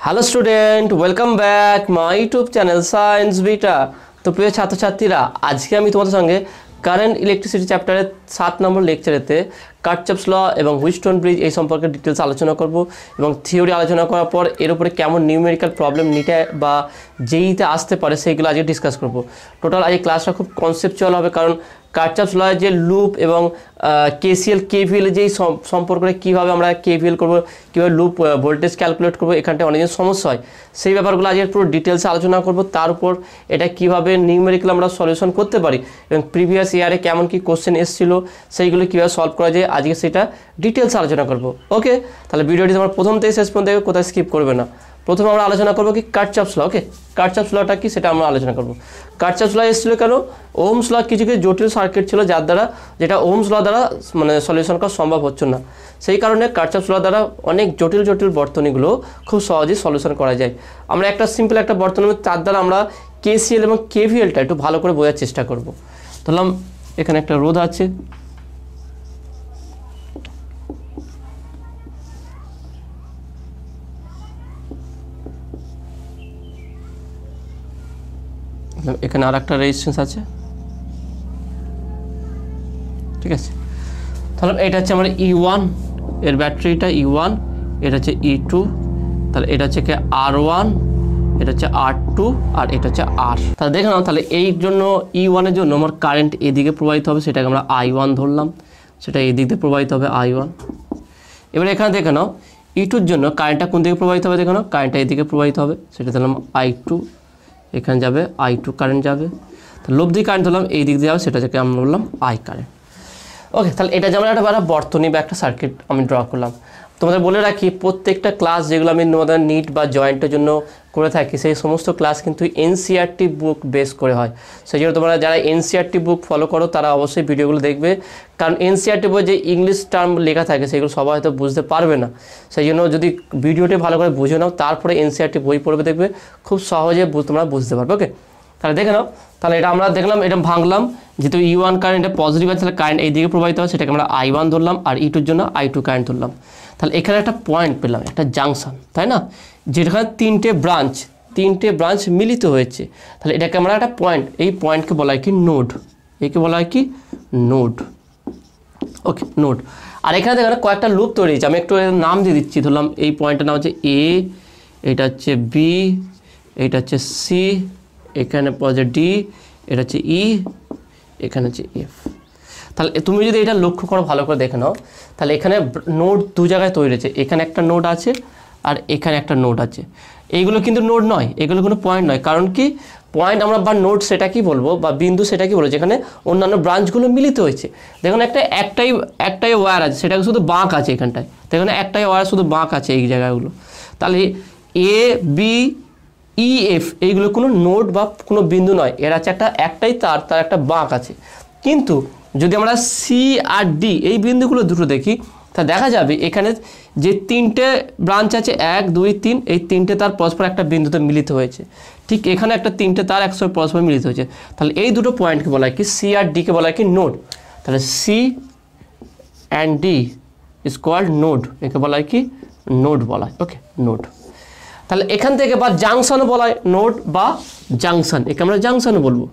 Hello student, welcome back my YouTube channel science beta. তো প্রিয় ছাত্রছাত্রীরা, আজকে আমি তোমাদের সঙ্গে কারেন্ট ইলেকট্রিসিটি চ্যাপ্টারের 7 নম্বর লেকচারেতে কারচাপস ল এবং হুইটস্টোন ব্রিজ এই সম্পর্কে ডিটেলস আলোচনা করব এবং থিওরি আলোচনা করার পর এর উপরে কেমন নিউমেরিক্যাল প্রবলেম নিটে বা জেইতে আসতে পারে সেইগুলো আজকে ডিসকাস করব। টোটাল আজকে ক্লাসটা খুব কনসেপচুয়াল হবে, কারণ কারচাপস লয়ের যে লুপ এবং কেসিএল কেভিএল যেই সম্পর্কে কীভাবে আমরা কেভিএল করবো, কীভাবে লুপ ভোল্টেজ ক্যালকুলেট করবো, এখানটায় অনেক সমস্যা হয়, সেই ব্যাপারগুলো আজকে পুরো ডিটেলসে আলোচনা করব। তার উপর এটা কীভাবে নিউমেরিক্যাল আমরা সলিউশন করতে পারি এবং প্রিভিয়াস ইয়ারে কেমন কী কোশ্চেন এসেছিলো সেইগুলো কীভাবে সলভ করা যায় আজকে সেটা ডিটেলস আলোচনা করব। ওকে, তাহলে ভিডিওটি তোমার প্রথম থেকে শেষ পর্যন্ত দেখবে, কোথায় স্কিপ করবে না। প্রথমে আমরা আলোচনা করবো কি কারচাপস ল। ওকে, কারচাপস লটা কি সেটা আমরা আলোচনা করব। কারচাপস ল এসেছিলো কেন? ওহমস ল কিছু কিছু জটিল সার্কিট ছিল যার দ্বারা, যেটা ওহমস ল দ্বারা মানে সলিউশন করা সম্ভব হচ্ছে না, সেই কারণে কারচাপস ল দ্বারা অনেক জটিল জটিল বর্তনীগুলো খুব সহজেই সলিউশন করা যায়। আমরা একটা সিম্পল একটা বর্তনী, তার দ্বারা আমরা কেসিএল এবং কেভিএলটা একটু ভালো করে বোঝার চেষ্টা করব। ধরলাম এখানে একটা রোধ আছে, এখানে আর একটা রেজিস্ট্যান্স আছে, ঠিক আছে। তাহলে এটা হচ্ছে আমার E1 এর ব্যাটারিটা E1, এটা হচ্ছে E2, তাহলে এটা হচ্ছে কি R1, এটা হচ্ছে R2 আর এটা হচ্ছে R। তাহলে দেখে নাও, তাহলে এই জন্য E1 এর জন্য আমার কারেন্ট এদিকে প্রবাহিত হবে, সেটাকে আমরা I1 ধরলাম, সেটা এদিক দিয়ে প্রবাহিত হবে I1। এবার এখানে দেখে নাও E2 এর জন্য কারেন্টটা কোন দিকে প্রবাহিত হবে, দেখে নাও কারেন্টটা এদিকে প্রবাহিত হবে, সেটা ধরলাম I2, এখানে যাবে I2 কারেন্ট যাবে, তো লোভ দিয়ে কারেন্ট ধরলাম এই দিক দিয়ে যাবে, সেটা থেকে আমরা বললাম I কারেন্ট। ওকে, তাহলে এটা যেমন একটা বর্তনী বা একটা সার্কিট আমি ড্র করলাম। তোমাদের বলে রাখি, প্রত্যেকটা ক্লাস যেগুলো আমি তোমাদের নিট বা জয়েন্টের জন্য করে থাকি, সেই সমস্ত ক্লাস কিন্তু এনসিইআরটি বুক বেস করে হয়। সেই জন্য তোমরা যারা এনসিইআরটি বুক ফলো করো তারা অবশ্যই ভিডিওগুলো দেখবে, কারণ এনসিইআরটি বই যে ইংলিশ টার্ম লেখা থাকে সেগুলো সবাই হয়তো বুঝতে পারবে না। সেই জন্য যদি ভিডিওটি ভালো করে বুঝে নাও, তারপরে এনসিইআরটি বই পড়বে, দেখবে খুব সহজে তোমরা বুঝতে পারবে। ওকে, তাহলে দেখে নাও, তাহলে এটা আমরা দেখলাম, এটা ভাঙলাম, যেহেতু E1 কারেন্ট এটা পজিটিভ আছে, তাহলে কারেন্ট এই দিকে প্রবাহিত হয়, সেটাকে আমরা I1 ধরলাম, আর E2 এর জন্য I2 কারেন্ট ধরলাম। তাহলে এখানে একটা পয়েন্ট পেলাম, একটা জাংশন, তাই না, যেখানে তিনটে ব্রাঞ্চ মিলিত হয়েছে, তাহলে এটাকে আমরা একটা পয়েন্ট, এই পয়েন্টকে বলা হয় কি নোড, একে বলা হয় কি নোড। ওকে, নোড। আর এখানে দেখেন কয়েকটা লুপ তৈরি হয়েছে, আমি একটু নাম দিয়ে দিচ্ছি। ধরলাম এই পয়েন্টের নাম হচ্ছে A, এটা হচ্ছে B, এটা হচ্ছে C, এখানে পড়ে D, এটা হচ্ছে E, এখানে হচ্ছে F। তাহলে তুমি যদি এটা লক্ষ্য করো, ভালো করে দেখে নাও, তাহলে এখানে নোড দু জায়গায় তৈরি হয়েছে, এখানে একটা নোড আছে আর এখানে একটা নোড আছে। এইগুলো কিন্তু নোড নয়, এগুলো কোনো পয়েন্ট নয়, কারণ কি পয়েন্ট আমরা বা নোড সেটা কি বলবো, বা বিন্দু সেটা কি বলবো, যেখানে অন্যান্য ব্রাঞ্চগুলো মিলিত হয়েছে। দেখুন একটাই ওয়্যার আছে, সেটাকে শুধু বাঁক আছে এখানটায়, দেখুন একটাই ওয়্যার শুধু বাঁক আছে এই জায়গাগুলো। তাহলে A, B, E, F এইগুলো কোনো নোড বা কোনো বিন্দু নয়, এর আছে একটাই তার একটা বাঁক আছে। কিন্তু যদি আমরা C আর D এই বিন্দুগুলো দুটো দেখি, তা দেখা যাবে এখানে যে তিনটে ব্রাঞ্চ আছে 1, 2, 3, এই তিনটে তার পরস্পর একটা বিন্দুতে মিলিত হয়েছে, ঠিক এখানে একটা তিনটে তার একসাথে পরস্পর মিলিত হয়েছে। তাহলে এই দুটো পয়েন্টকে বলা হয় কি, C আর D কে বলা হয় কি নোড। তাহলে C and D is called node, একে বলা হয় কি নোড বলা হয়। Okay, node. তাহলে এখান থেকে বা জাংশনও বলা হয়, নোড বা জাংশন, একে আমরা জাংশনও বলবো।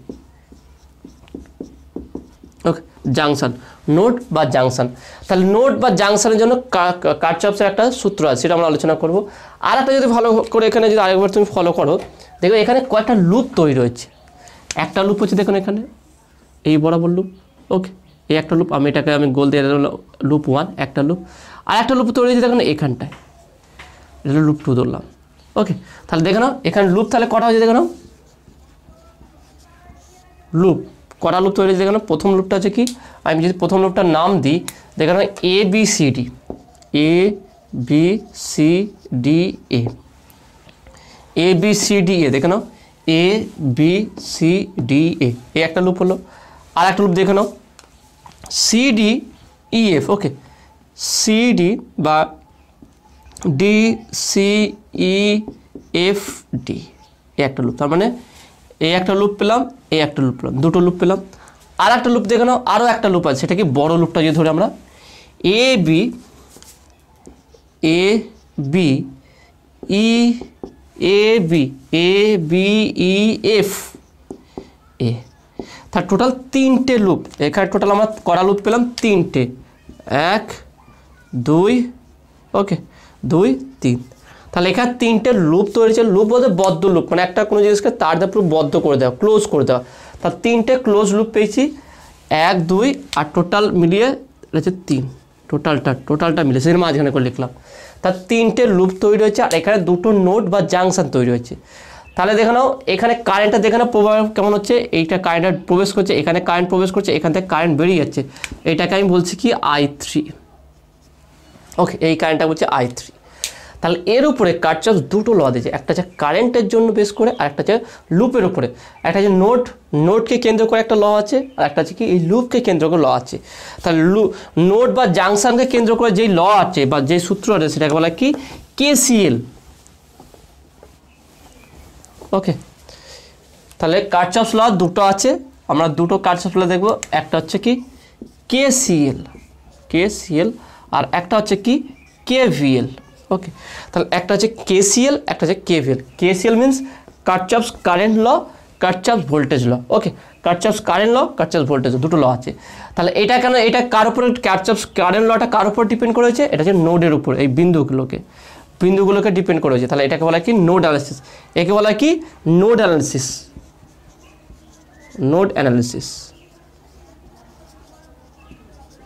ওকে, জাংশন, নোড বা জাংশন। তাহলে নোড বা জাংশনের জন্য কারচাপসের একটা সূত্র আছে, সেটা আমরা আলোচনা করব। আর একটা যদি ভালো করে এখানে যদি আরেকবার তুমি ফলো করো, দেখো এখানে কয়েকটা লুপ তৈরি হয়েছে। একটা লুপ হচ্ছে দেখুন এখানে এই বরাবর লুপ। ওকে, এই একটা লুপ, এটাকে গোল দিয়ে লুপ 1 একটা লুপ, আর একটা লুপ তৈরি হয়েছে দেখুন এখানটায়, এটা লুপ 2 ধরলাম। ওকে, তাহলে দেখে নাও এখানে লুপ তাহলে কটা হয়েছে, দেখে নাও লুপ কটা লুপ তৈরি হয়েছে, দেখে নাও। প্রথম লুপটা হচ্ছে কি, আমি যদি প্রথম লুপটার নাম দিই, দেখে নাও ABCD, ABCDA, ABCDA, দেখে নাও ABCDA, এই একটা লুপ হলো। আর একটা লুপ দেখে নাও CDEF। ওকে, CD বা DCEFD, এই একটা লুপ। তার মানে এই একটা লুপ পেলাম, এই একটা লুপ পেলাম, দুটো লুপ পেলাম। আর একটা লুপ দেখে নাও, আরও একটা লুপ আছে, সেটা কি বড় লুপটা যদি ধরে আমরা AB E A B E F A, তার টোটাল 3টে লুপ। এখানে টোটাল আমরা করা লুপ পেলাম 3টে, 1 2 ওকে 2 3। তাহলে এখানে 3টে লুপ তৈরি হয়েছে। লুপ বলতে বদ্ধ লুপ, মানে একটা কোনো জিনিসকে তার দিয়ে পুরো বদ্ধ করে দেওয়া, ক্লোজ করে দেওয়া। তার 3টে ক্লোজ লুপ পেয়েছি, 1 2 আর টোটাল মিলিয়ে হচ্ছে 3। টোটালটা মিলে সেখানে মাঝখানে করে লিখলাম। তার 3টে লুপ তৈরি হয়েছে আর এখানে 2টো নোড বা জাংশন তৈরি হয়েছে। তাহলে দেখে নাও এখানে কারেন্টটা দেখে নাও প্রবাহ কেমন হচ্ছে। এইটা কারেন্ট প্রবেশ করছে, এখানে কারেন্ট প্রবেশ করছে, এখান থেকে কারেন্ট বেরিয়ে যাচ্ছে। এটাকে আমি বলছি কি I3। ওকে, এই কারেন্টটা বলছে I3। তাহলে এর উপরে কারচার্ফ দুটো ল দিয়েছে, একটা হচ্ছে কারেন্টের জন্য বেস করে আর একটা হচ্ছে লুপের উপরে। একটা হচ্ছে নোডকে কেন্দ্র করে একটা ল আছে, আর একটা হচ্ছে কি এই লুপকে কেন্দ্র করে ল আছে। তাহলে নোড বা জাংশনকে কেন্দ্র করে যেই ল আছে বা যে সূত্র আছে সেটাকে বলা কি KCL। ওকে, তাহলে কারচার্ফ ল দুটো আছে, আমরা দুটো কারচার্ফ ল দেখব। একটা হচ্ছে কি KCL আর একটা হচ্ছে কি KVL। ওকে, তাহলে একটা হচ্ছে KCL, একটা হচ্ছে KVL। KCL means Kirchhoff's current law, Kirchhoff's voltage law. Okay, Kirchhoff's current law, Kirchhoff's voltage law, দুটো ল আছে। তাহলে এটা কেন, এটা কার উপরে কারচার্ফস কারেন্ট লটা কার উপর ডিপেন্ড করেছে? এটা হচ্ছে নোডের উপর, এই বিন্দুগুলোকে ডিপেন্ড করেছে। তাহলে এটাকে বলা কি নোড অ্যানালিসিস। একে বলা কি node analysis.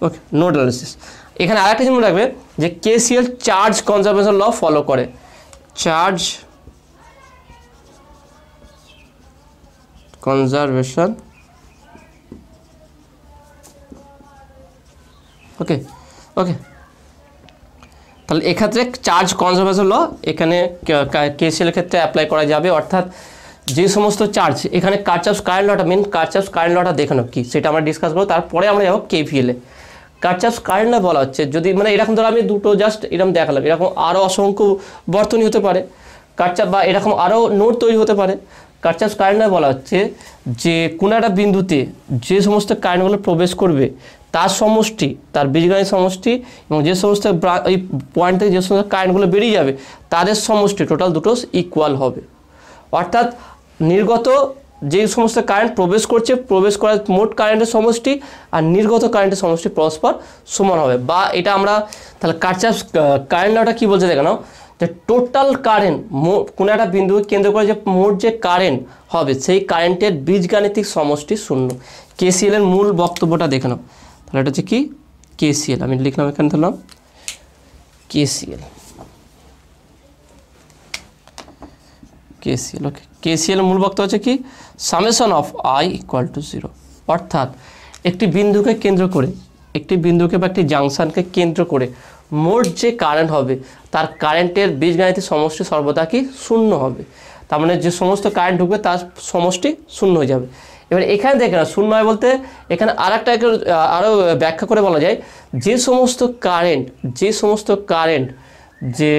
Okay, node analysis. এখানে আরেকটা জিনিস মনে রাখবে যে KCL charge conservation law follow করে। চার্জ কনজারভেশন, ওকে তাহলে এক্ষেত্রে চার্জ কনজারভেশন ল এখানে KCL এর ক্ষেত্রে অ্যাপ্লাই করা যাবে। অর্থাৎ যে সমস্ত চার্জ, এখানে কারচার্ফস কারেন্ট লটা মেন, কারচার্ফস কারেন্ট লটা দেখানো কি সেটা আমরা ডিসকাস করবো, তারপরে আমরা যাবো KVL এ। কারচার্ফস কারেন্ট ল বলা হচ্ছে যদি মানে এরকম ধরো আমি দুটো জাস্ট এরকম দেখালাম, এরকম আরও অসংখ্য বর্তনী হতে পারে কারচার্ফ, বা এরকম আরও নোড তৈরি হতে পারে। কারচার্ফস কারেন্ট ল বলা হচ্ছে যে কোনো একটা বিন্দুতে যে সমস্ত কারেন্টগুলো প্রবেশ করবে তার সমষ্টি, তার বীজগণিত সমষ্টি, এবং যে সমস্ত এই পয়েন্ট থেকে যে সমস্ত কারেন্টগুলো বেরিয়ে যাবে তাদের সমষ্টি টোটাল দুটো ইকুয়াল হবে। অর্থাৎ নির্গত যে সমস্ত কারেন্ট প্রবেশ করার মোট কারেন্টের সমষ্টি আর নির্গত কারেন্টের সমষ্টি পরস্পর সমান হবে। বা এটা আমরা তাহলে কারচার্ফস কারেন্ট লটা কী বলছে দেখে নাও, যে টোটাল কারেন্ট কোনো একটা বিন্দুকে কেন্দ্র করে যে মোট যে কারেন্ট হবে সেই কারেন্টের বীজগাণিতিক সমষ্টি শূন্য। KCL এর মূল বক্তব্যটা দেখে নাও। তাহলে এটা হচ্ছে কি KCL, আমি লিখলাম এখানে ধরলাম KCL। ওকে, KCL মূল বক্তব্য হচ্ছে কি সামেশন অফ I = 0। অর্থাৎ একটি বিন্দুকে কেন্দ্র করে, একটি বিন্দুকে বা একটি জাংশনকে কেন্দ্র করে মোট যে কারেন্ট হবে তার কারেন্টের বীজগাণিতিক সমষ্টি সর্বদা কি শূন্য হবে। তার মানে যে সমস্ত কারেন্ট ঢুকবে তার সমষ্টি শূন্য হয়ে যাবে। এবার এখানে দেখে না শূন্য হয় বলতে এখানে আরও ব্যাখ্যা করে বলা যায় যে সমস্ত কারেন্ট যে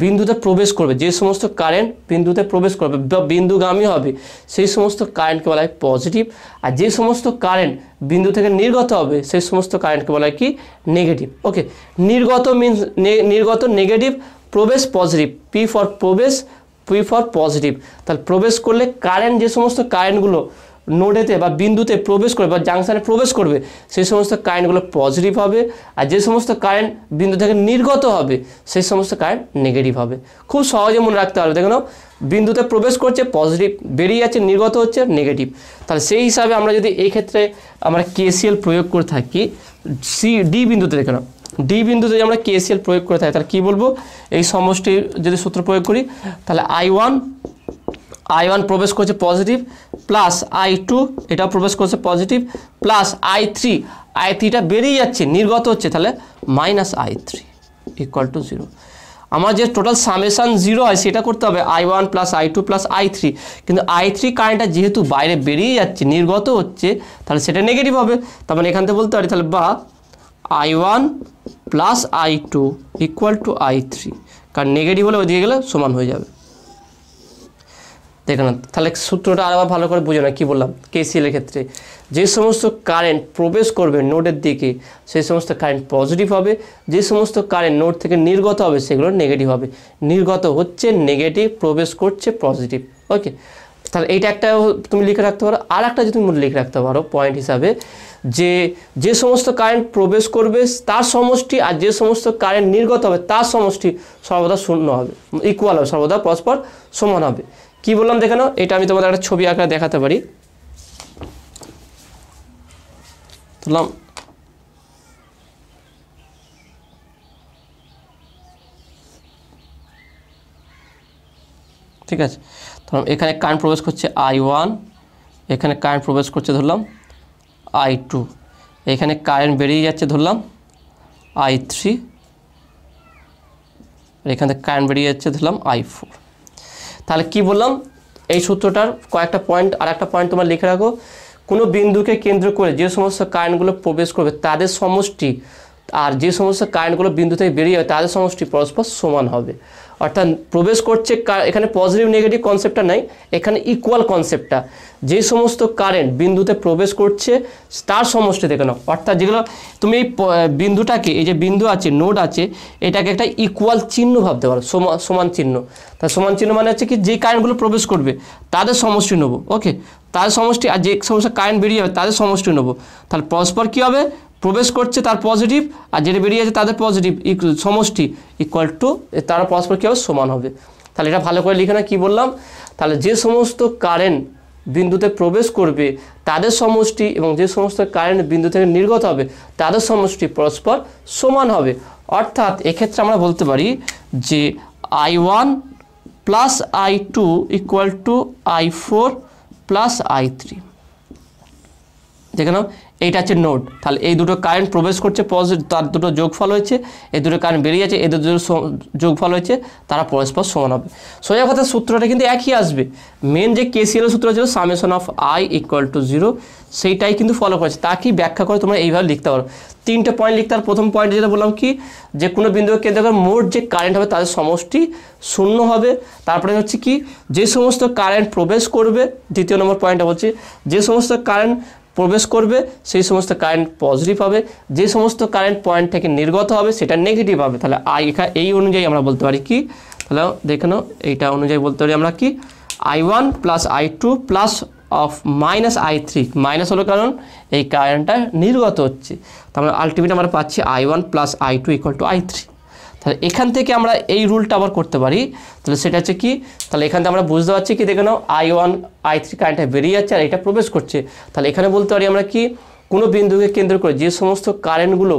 বিন্দুতে প্রবেশ করবে, যে সমস্ত কারেন্ট বিন্দুতে প্রবেশ করবে বা বিন্দুগামী হবে সেই সমস্ত কারেন্টকে বলা হয় পজিটিভ। আর যে সমস্ত কারেন্ট বিন্দু থেকে নির্গত হবে সেই সমস্ত কারেন্টকে বলা হয় কি নেগেটিভ। ওকে, নির্গত মিনস নির্গত নেগেটিভ, প্রবেশ পজিটিভ, P ফর পজিটিভ। তাহলে প্রবেশ করলে কারেন্ট, যে সমস্ত কারেন্টগুলো নোডেতে বা বিন্দুতে প্রবেশ করবে বা জাংশনে প্রবেশ করবে সেই সমস্ত কারেন্টগুলো পজিটিভ হবে। আর যে সমস্ত কারেন্ট বিন্দু থেকে নির্গত হবে সেই সমস্ত কারেন্ট নেগেটিভ হবে। খুব সহজে মনে রাখতে হবে। দেখুন বিন্দুতে প্রবেশ করছে পজিটিভ, বেরিয়ে যাচ্ছে নির্গত হচ্ছে নেগেটিভ। তাহলে সেই হিসাবে আমরা যদি এই ক্ষেত্রে আমরা KCL প্রয়োগ করে থাকি ডি বিন্দুতে, দেখে নাও ডি বিন্দুতে যদি আমরা KCL প্রয়োগ করে থাকি তাহলে কী বলবো, এই সমষ্টির যদি সূত্র প্রয়োগ করি তাহলে I1 প্রবেশ করছে পজিটিভ, প্লাস I2 এটাও প্রবেশ করছে পজিটিভ, প্লাস I3টা বেরিয়ে যাচ্ছে নির্গত হচ্ছে, তাহলে -I3 = 0। আমার যে টোটাল সামেশন 0 হয় সেটা করতে হবে I1 + I2 + I3, কিন্তু I3 কারেন্টটা যেহেতু বাইরে বেরিয়ে যাচ্ছে নির্গত হচ্ছে তাহলে সেটা নেগেটিভ হবে। তার মানে এখান থেকে বলতে পারি তাহলে বা I1 + I2 = I3, কারণ নেগেটিভ হলে ওদিকে গেলে সমান হয়ে যাবে। দেখে না, তাহলে সূত্রটা আরও ভালো করে বুঝে না কি বললাম। কেসিএল এর ক্ষেত্রে যে সমস্ত কারেন্ট প্রবেশ করবে নোডের দিকে সেই সমস্ত কারেন্ট পজিটিভ হবে, যে সমস্ত কারেন্ট নোড থেকে নির্গত হবে সেগুলো নেগেটিভ হবে। নির্গত হচ্ছে নেগেটিভ, প্রবেশ করছে পজিটিভ। ওকে, তাহলে এইটা একটা তুমি লিখে রাখতে পারো। আর একটা যদি তুমি লিখে রাখতে পারো পয়েন্ট হিসাবে, যে সমস্ত কারেন্ট প্রবেশ করবে তার সমষ্টি আর যে সমস্ত কারেন্ট নির্গত হবে তার সমষ্টি সর্বদা শূন্য হবে, ইকুয়াল হবে, সর্বদা পরস্পর সমান হবে। কি বললাম দেখে নাও, এটা আমি তোমাদের একটা ছবি আকারে দেখাতে পারি। তুললাম, ঠিক আছে। ধরলাম এখানে কারেন্ট প্রবেশ করছে I1, এখানে কারেন্ট প্রবেশ করছে ধরলাম I2, এখানে কারেন্ট বেরিয়ে যাচ্ছে ধরলাম I3, আর এখানে কারেন্ট বেরিয়ে যাচ্ছে ধরলাম I4। তাহলে কি বললাম, এই সূত্রটার কয়েকটা পয়েন্ট, আর একটা পয়েন্ট তোমার লিখে রাখো। কোনো বিন্দুকে কেন্দ্র করে যে সমস্ত কারেন্টগুলো প্রবেশ করবে তাদের সমষ্টি আর যে সমস্ত কারেন্টগুলো বিন্দু থেকে বেরিয়ে যাবে তাদের সমষ্টি পরস্পর সমান হবে। অর্থাৎ প্রবেশ করছে, এখানে পজিটিভ নেগেটিভ কনসেপ্টটা নাই, এখানে ইকুয়াল কনসেপ্টটা। যে সমস্ত কারেন্ট বিন্দুতে প্রবেশ করছে তার সমষ্টি দেখে নাও। অর্থাৎ যেগুলো তুমি এই বিন্দুটাকে, এই যে বিন্দু আছে, নোড আছে, এটাকে একটা ইকুয়াল চিহ্ন ভাবতে পারো, সমান চিহ্ন। তার সমান চিহ্ন মানে হচ্ছে কি, যে কারেন্টগুলো প্রবেশ করবে তাদের সমষ্টি নেবো। ওকে, তাদের সমষ্টি, আর যে সমস্ত কারেন্ট বেরিয়ে যাবে তাদের সমষ্টি নেবো। তাহলে পরস্পর কী হবে, প্রবেশ করছে তার পজিটিভ আর যেটা বেরিয়ে যাচ্ছে তাদের পজিটিভ, সমষ্টি ইকুয়াল টু, তারা পরস্পর কী হবে, সমান হবে। তাহলে এটা ভালো করে লিখে না, কী বললাম, তাহলে যে সমস্ত কারেন্ট বিন্দুতে প্রবেশ করবে তাদের সমষ্টি এবং যে সমস্ত কারেন্ট বিন্দু থেকে নির্গত হবে তাদের সমষ্টি পরস্পর সমান হবে। অর্থাৎ এক্ষেত্রে আমরা বলতে পারি যে I1 plus I2 equal to I4 plus I3। দেখে নাও, এইটা হচ্ছে নোড। তাহলে এই দুটো কারেন্ট প্রবেশ করছে পজিটিভ, তার দুটো যোগফল হয়েছে, এই দুটো কারেন্ট বেরিয়ে যাচ্ছে, এই দুটো যোগফল হয়েছে, তারা পরস্পর সমান হবে। সোজা কথা, সূত্রটা কিন্তু একই আসবে। মেন যে কেসিএল সূত্র ছিল summation of I equal to 0, সেইটাই কিন্তু ফলো করেছে। তাকেই ব্যাখ্যা করে তোমরা এইভাবে লিখতে পারো। তিনটে পয়েন্ট লিখতে আর প্রথম পয়েন্ট যেটা বললাম কি, যে কোনো বিন্দুকে কেন্দ্র করে মোট যে কারেন্ট হবে তাদের সমষ্টি শূন্য হবে। তারপরে হচ্ছে কি, যে সমস্ত কারেন্ট প্রবেশ করবে, দ্বিতীয় নম্বর পয়েন্টটা বলছি, যে সমস্ত কারেন্ট প্রবেশ করবে সেই সমস্ত কারেন্ট পজিটিভ হবে, যে সমস্ত কারেন্ট পয়েন্ট থেকে নির্গত হবে সেটা নেগেটিভ হবে। তাহলে এই অনুযায়ী আমরা বলতে পারি কি, তাহলে দেখে নাও, এইটা অনুযায়ী বলতে পারি আমরা কি, I1 plus I2 plus of minus I3, minus হলো কারণ এই কারেন্টটা নির্গত হচ্ছে, তাহলে আলটিমেট আমরা পাচ্ছি I1 plus I2 equal to I3। তাহলে এখান থেকে আমরা এই রুলটা আবার করতে পারি। তাহলে সেটা হচ্ছে কি, তাহলে এখান থেকে আমরা বুঝতে পারছি কি, দেখে নাও I1 I3 কারেন্টটা বেরিয়ে যাচ্ছে আর এটা প্রবেশ করছে। তাহলে এখানে বলতে পারি আমরা কি, কোনো বিন্দুকে কেন্দ্র করে যে সমস্ত কারেন্টগুলো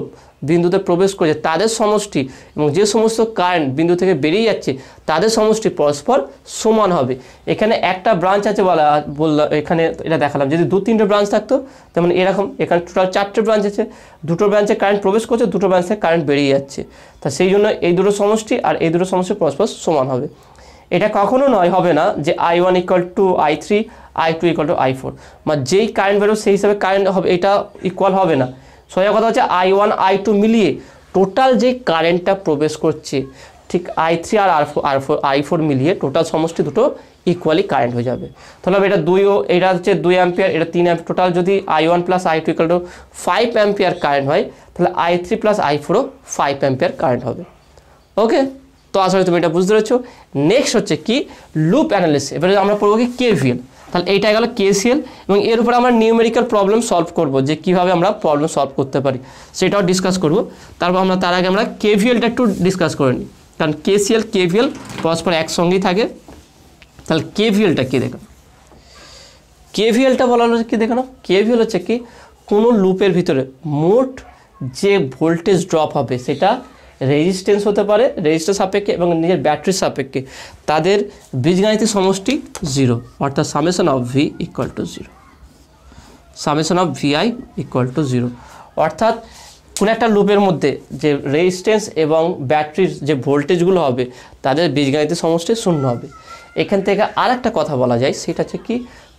বিন্দুতে প্রবেশ করেছে তাদের সমষ্টি এবং যে সমস্ত কারেন্ট বিন্দু থেকে বেরিয়ে যাচ্ছে তাদের সমষ্টি পরস্পর সমান হবে। এখানে একটা ব্রাঞ্চ আছে বললাম, এখানে এটা দেখালাম। যদি 2-3টে ব্রাঞ্চ থাকতো তেমন এরকম, এখানে টোটাল 4টে ব্রাঞ্চ আছে, দুটো ব্রাঞ্চে কারেন্ট প্রবেশ করছে, দুটো ব্রাঞ্চে কারেন্ট বেরিয়ে যাচ্ছে। তা সেই জন্য এই দুটো সমষ্টি আর এই দুটো সমষ্টি পরস্পর সমান হবে। এটা কখনো হবে না যে I1 equal to I3, I2 equal to I4, মানে যেই কারেন্ট বেরোবে সেই হিসাবে কারেন্ট হবে, এটা ইকুয়াল হবে না। সোজা কথা হচ্ছে I1 I2 মিলিয়ে টোটাল যে কারেন্টটা প্রবেশ করছে, ঠিক I3 আর I4 মিলিয়ে টোটাল সমষ্টি দুটো ইকুয়ালি কারেন্ট হয়ে যাবে। তাহলে এটা এটা হচ্ছে 2 অ্যাম্পিয়ার, এটা 3 অ্যাম্পিয়ার, টোটাল যদি I1 plus I2 equal to 5 ampere current হয়, তাহলে I3 প্লাস I4ও 5 অ্যাম্পিয়ার কারেন্ট হবে। ওকে, তো আসলে তুমি এটা বুঝতে পেরেছো। নেক্সট হচ্ছে কি, লুপ অ্যানালিসিস। এবারে আমরা পড়বো কি, KVL। তাহলে এইটা গেল কেসিএল, এবং এর উপর আমরা নিউমেরিক্যাল প্রবলেম সলভ করব, যে কীভাবে আমরা প্রবলেম সলভ করতে পারি সেটাও ডিসকাস করব। তারপর তার আগে আমরা কেভিএলটা একটু ডিসকাস করে নিই, কারণ কেসিএল কেভিএল পরস্পর একসঙ্গেই থাকে। তাহলে কেভিএলটা কী দেখো, কেভিএলটা বলা হলো কি, দেখো না, কেভিএল হচ্ছে কি, কোনো লুপের ভিতরে মোট যে ভোল্টেজ ড্রপ হবে সেটা রেজিস্ট্যান্স হতে পারে, রেজিস্ট্যান্স সাপেক্ষে এবং নিজের ব্যাটারির সাপেক্ষে, তাদের বীজগাণিতিক সমষ্টি 0, অর্থাৎ summation of V equal to 0, summation of V I equal to 0। অর্থাৎ কোনো একটা লুপের মধ্যে যে রেজিস্ট্যান্স এবং ব্যাটারির যে ভোল্টেজগুলো হবে তাদের বীজগাণিতিক সমষ্টি 0 হবে। এখান থেকে আর একটা কথা বলা যায়, সেটা হচ্ছে কি,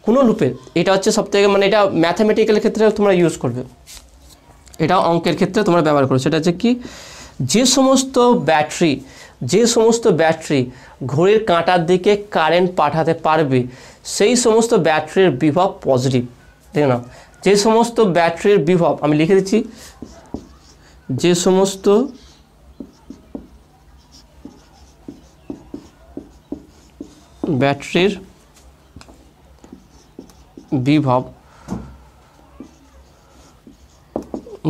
কোনো লুপের, এটা হচ্ছে সবথেকে, মানে এটা ম্যাথামেটিক্যাল ক্ষেত্রে তোমরা ইউজ করবে, এটা অঙ্কের ক্ষেত্রে তোমরা ব্যবহার করো, সেটা হচ্ছে কি, যে সমস্ত ব্যাটারি যে সমস্ত ব্যাটারি ঘড়ির কাঁটার দিকে কারেন্ট পাঠাতে পারবে সেই সমস্ত ব্যাটারির বিভব পজিটিভ। দেখে নাও, যে সমস্ত ব্যাটারির বিভব, আমি লিখে দিচ্ছি, যে সমস্ত ব্যাটারির বিভব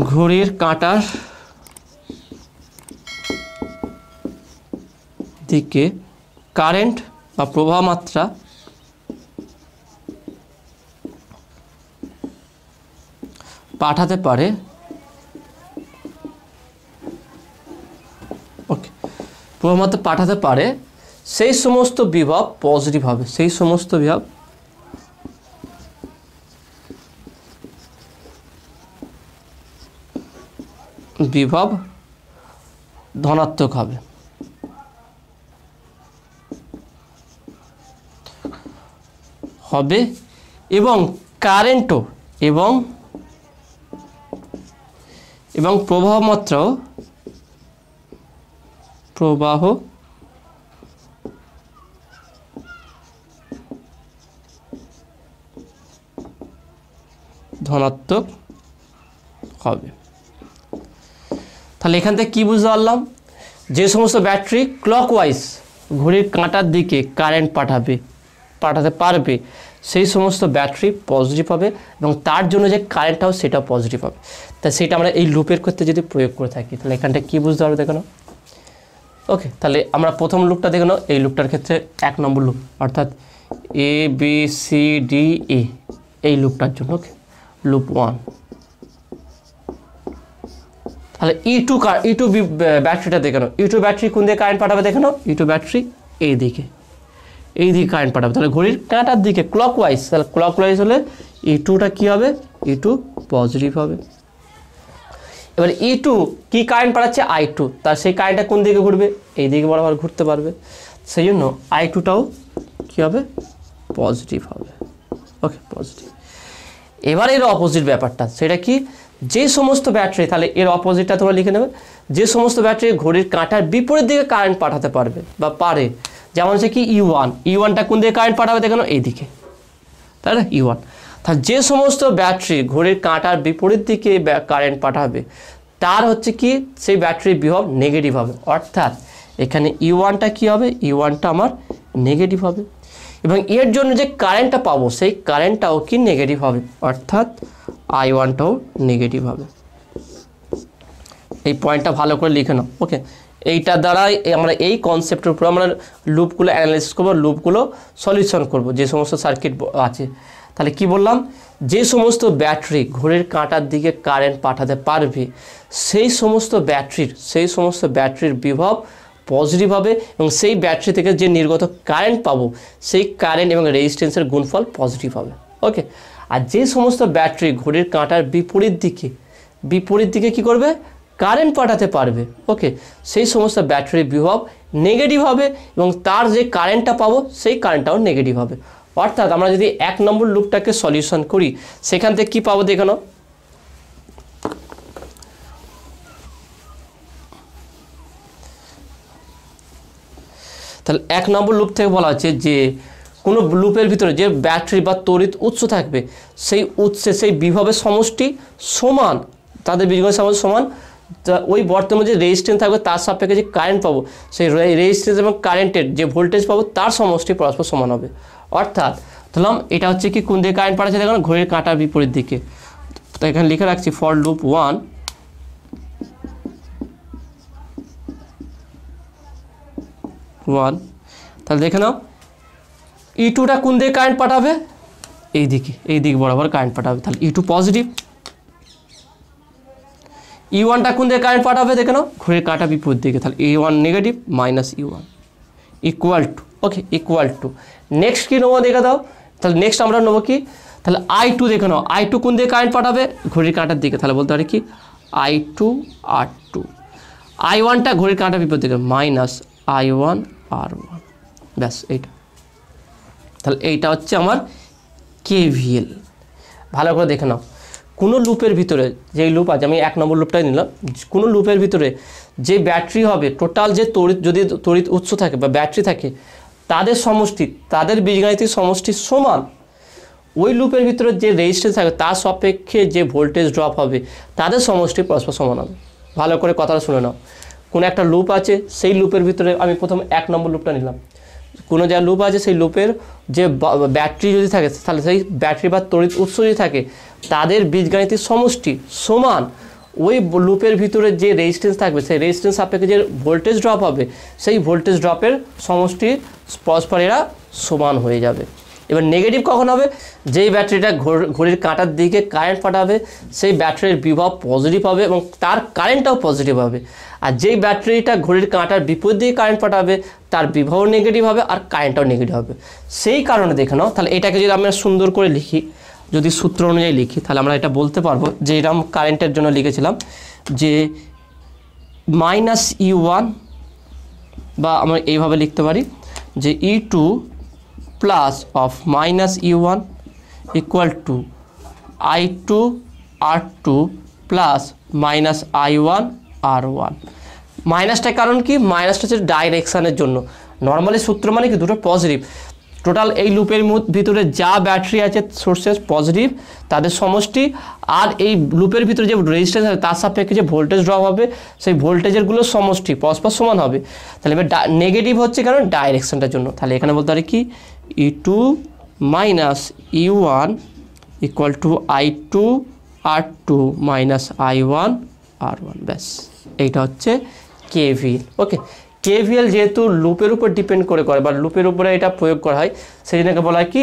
ঘড়ির কাঁটার দিকে কারেন্ট বা প্রবাহ মাত্রা পাঠাতে পারে, ওকে, প্রবাহ মাত্রা পাঠাতে পারে, সেই সমস্ত বিভব পজিটিভ হবে, সেই সমস্ত বিভব ধনাত্মক হবে। এবং কারেন্টও এবং প্রবাহ মাত্রাও প্রবাহ ধনাত্মক হবে। তাহলে এখান থেকে কী বুঝতে পারলাম, যে সমস্ত ব্যাটারি ক্লকওয়াইজ ঘড়ির কাঁটার দিকে কারেন্ট পাঠাতে পারবে সেই সমস্ত ব্যাটারি পজিটিভ হবে এবং তার জন্য যে কারেন্টটাও সেটাও পজিটিভ হবে। তাই সেটা আমরা এই লুপের ক্ষেত্রে যদি প্রয়োগ করে থাকি তাহলে এখানটা কী বুঝতে পারবে দেখো। ওকে, তাহলে আমরা প্রথম লুপটা দেখে নাও। এই লুপটার ক্ষেত্রে 1 নম্বর লুপ, অর্থাৎ ABCDE এই লুপটার জন্য, ওকে, লুপ 1। তাহলে E2 ব্যাটারিটা দেখে নাও। E2 ব্যাটারি কোন দিকে কারেন্ট পাঠাবে দেখে নাও। E2 ব্যাটারি এই দিকে কারেন্ট পাঠাবে, তাহলে ঘড়ির কাঁটার দিকে ক্লকওয়াইজ। তাহলে ক্লকওয়াইজ হলে E2টা কী হবে? E2 পজিটিভ হবে। এবার E2 কি কারেন্ট পাঠাচ্ছে? I2, তার সেই কারেন্টটা কোন দিকে ঘুরবে? এই দিকে বরাবর ঘুরতে পারবে, সেই জন্য I2টাও কী হবে? পজিটিভ হবে। ওকে, পজিটিভ। এবার এর অপোজিট ব্যাপারটা, সেটা কি? যে সমস্ত ব্যাটারি, তাহলে এর অপোজিটটা তোমরা লিখে নেবে, যে সমস্ত ব্যাটারি ঘড়ির কাঁটার বিপরীত দিকে কারেন্ট পাঠাতে পারবে বা পারে, যেমন হচ্ছে কি E1টা কোন দিকে কারেন্ট পাঠাবে দেখানো? এই দিকে, তাই না? E1। তাহলে যে সমস্ত ব্যাটারি ঘড়ির কাঁটার বিপরীত দিকে কারেন্ট পাঠাবে তার হচ্ছে কি সেই ব্যাটারির বিভব নেগেটিভ হবে, অর্থাৎ এখানে E1টা কী হবে? E1টা আমার নেগেটিভ হবে এবং এর জন্য যে কারেন্টটা পাবো সেই কারেন্টটাও কি নেগেটিভ হবে, অর্থাৎ I1টাও নেগেটিভ হবে। এই পয়েন্টটা ভালো করে লিখে নাও। ওকে, এইটা দ্বারাই আমরা এই কনসেপ্টের উপর আমরা লুপগুলো অ্যানালাইসিস করবো, লুপগুলো সলিউশন করব যে সমস্ত সার্কিট আছে। তাহলে কি বললাম? যে সমস্ত ব্যাটারি ঘড়ির কাঁটার দিকে কারেন্ট পাঠাতে পারবে সেই সমস্ত ব্যাটারির বিভব পজিটিভ হবে এবং সেই ব্যাটারি থেকে যে নির্গত কারেন্ট পাবো সেই কারেন্ট এবং রেজিস্ট্যান্সের গুণফল পজিটিভ হবে। ওকে, আর যে সমস্ত ব্যাটারি ঘড়ির কাঁটার বিপরীত দিকে কি করবে? কারেন্ট পাঠাতে পারবে, ওকে, সেই সমস্ত ব্যাটারির বিভব নেগেটিভ হবে এবং তার যে কারেন্টটা পাবো সেই কারেন্টটাও নেগেটিভ হবে। অর্থাৎ আমরা যদি 1 নম্বর লুপটাকে সলিউশন করি সেখান থেকে কী পাবো দেখে নাও। তাহলে 1 নম্বর লুপ থেকে বলা হচ্ছে যে কোনো লুপের ভিতরে যে ব্যাটারি বা তড়িৎ উৎস থাকবে সেই উৎসে সেই বিভবের সমষ্টি সমান, তাদের বীজগণিত সমষ্টি সমান, ওই বর্তমানে যে রেজিস্ট্যান্স থাকবে তার সাপেক্ষে যে কারেন্ট পাবো সেই রেজিস্ট্যান্স এবং কারেন্টের যে ভোল্টেজ পাবো তার সমষ্টি পরস্পর সমান হবে। অর্থাৎ ধরলাম এটা হচ্ছে কি কোন দিকে কারেন্ট পাঠাচ্ছে দেখুন? ঘড়ির কাঁটার বিপরীত দিকে। তো এখানে লিখে রাখছি ফর লুপ 1 তাহলে দেখে নাও E2টা কোন দিকে কারেন্ট পাঠাবে? এই দিকে বরাবর কারেন্ট পাঠাবে, তাহলে E2 পজিটিভ। E1টা কোন দিকে কারেন্ট পাঠাবে দেখে নাও? ঘড়ির কাঁটা বিপরীত দিকে, তাহলে E1 negative minus E1 equal to next কি নেবো দেখে দাও। তাহলে নেক্সট আমরা নেবো কি? তাহলে I2 দেখে নাও, I2 কোন দিকে কারেন্ট পাঠাবে? ঘড়ির কাঁটার দিকে, তাহলে বলতে পারি কি I2 R2। I1টা ঘড়ির কাঁটা বিপরীত দিকে মাইনাস I1 R1, ব্যাস এইটা। তাহলে এইটা হচ্ছে আমার KVL। ভালো করে দেখে নাও, কোনো লুপের ভিতরে যেই লুপ আছে, আমি 1 নম্বর লুপটাই নিলাম, কোনো লুপের ভিতরে যে ব্যাটারি হবে, টোটাল যে যদি তড়িৎ উৎস থাকে বা ব্যাটারি থাকে, তাদের সমষ্টি, তাদের বীজগাণিতিক সমষ্টি সমান ওই লুপের ভিতরে যে রেজিস্ট্যান্স থাকে তার সাপেক্ষে যে ভোল্টেজ ড্রপ হবে তাদের সমষ্টি পরস্পর সমান হবে। ভালো করে কথাটা শুনে নাও। কোনো একটা লুপ আছে, সেই লুপের ভিতরে আমি প্রথম 1 নম্বর লুপটা নিলাম। কোনো যা লুপ আছে সেই লুপের যে ব্যাটারি যদি থাকে, তাহলে সেই ব্যাটারি বা তড়িৎ উৎস যদি থাকে তাদের বীজগাণিতিক সমষ্টি সমান ওই লুপের ভিতরে যে রেজিস্ট্যান্স থাকবে, সেই রেজিস্ট্যান্স সাপেক্ষে যে ভোল্টেজ ড্রপ হবে, সেই ভোল্টেজ ড্রপের সমষ্টি পরস্পর এরা সমান হয়ে যাবে। এবার নেগেটিভ কখন হবে? যেই ব্যাটারিটা ঘড়ির কাঁটার দিকে কারেন্ট পাঠাবে সেই ব্যাটারির বিভব পজিটিভ হবে এবং তার কারেন্টটাও পজিটিভ হবে। আর যেই ব্যাটারিটা ঘড়ির কাঁটার বিপরীত দিকে কারেন্ট পাঠাবে তার বিভব নেগেটিভ হবে আর কারেন্টটাও নেগেটিভ হবে। সেই কারণে দেখে নাও, তাহলে এটাকে যদি আমরা সুন্দর করে লিখি, যদি সূত্র অনুযায়ী লিখি, তাহলে আমরা এটা বলতে পারবো যে এরকম কারেন্টের জন্য লিখেছিলাম যে -E1, বা আমরা এইভাবে লিখতে পারি যে E2 plus of -E1 equal to I2 R2 plus -I1 R1। মাইনাসটার কারণ কি? মাইনাসটা হচ্ছে ডাইরেকশানের জন্য। নর্মালি সূত্র মানে কি দুটো পজিটিভ, টোটাল এই লুপের ভিতরে যা ব্যাটারি আছে সোর্সেস পজিটিভ তাদের সমষ্টি, আর এই লুপের ভিতরে যে রেজিস্ট্যান্স আছে তার সাপেক্ষে যে ভোল্টেজ ড্রপ হবে সেই ভোল্টেজেরগুলোর সমষ্টি পরস্পর সমান হবে। তাহলে এবার নেগেটিভ হচ্ছে কারণ ডাইরেকশনটার জন্য। তাহলে এখানে বলতে পারি কি E2 -E1 equal to I2 R2 -I1 R1। ব্যাস, এইটা হচ্ছে KVL। ওকে, KVL যেহেতু লুপের উপর ডিপেন্ড করে বা লুপের উপরে এটা প্রয়োগ করা হয়, সেই জন্য বলা হয় কি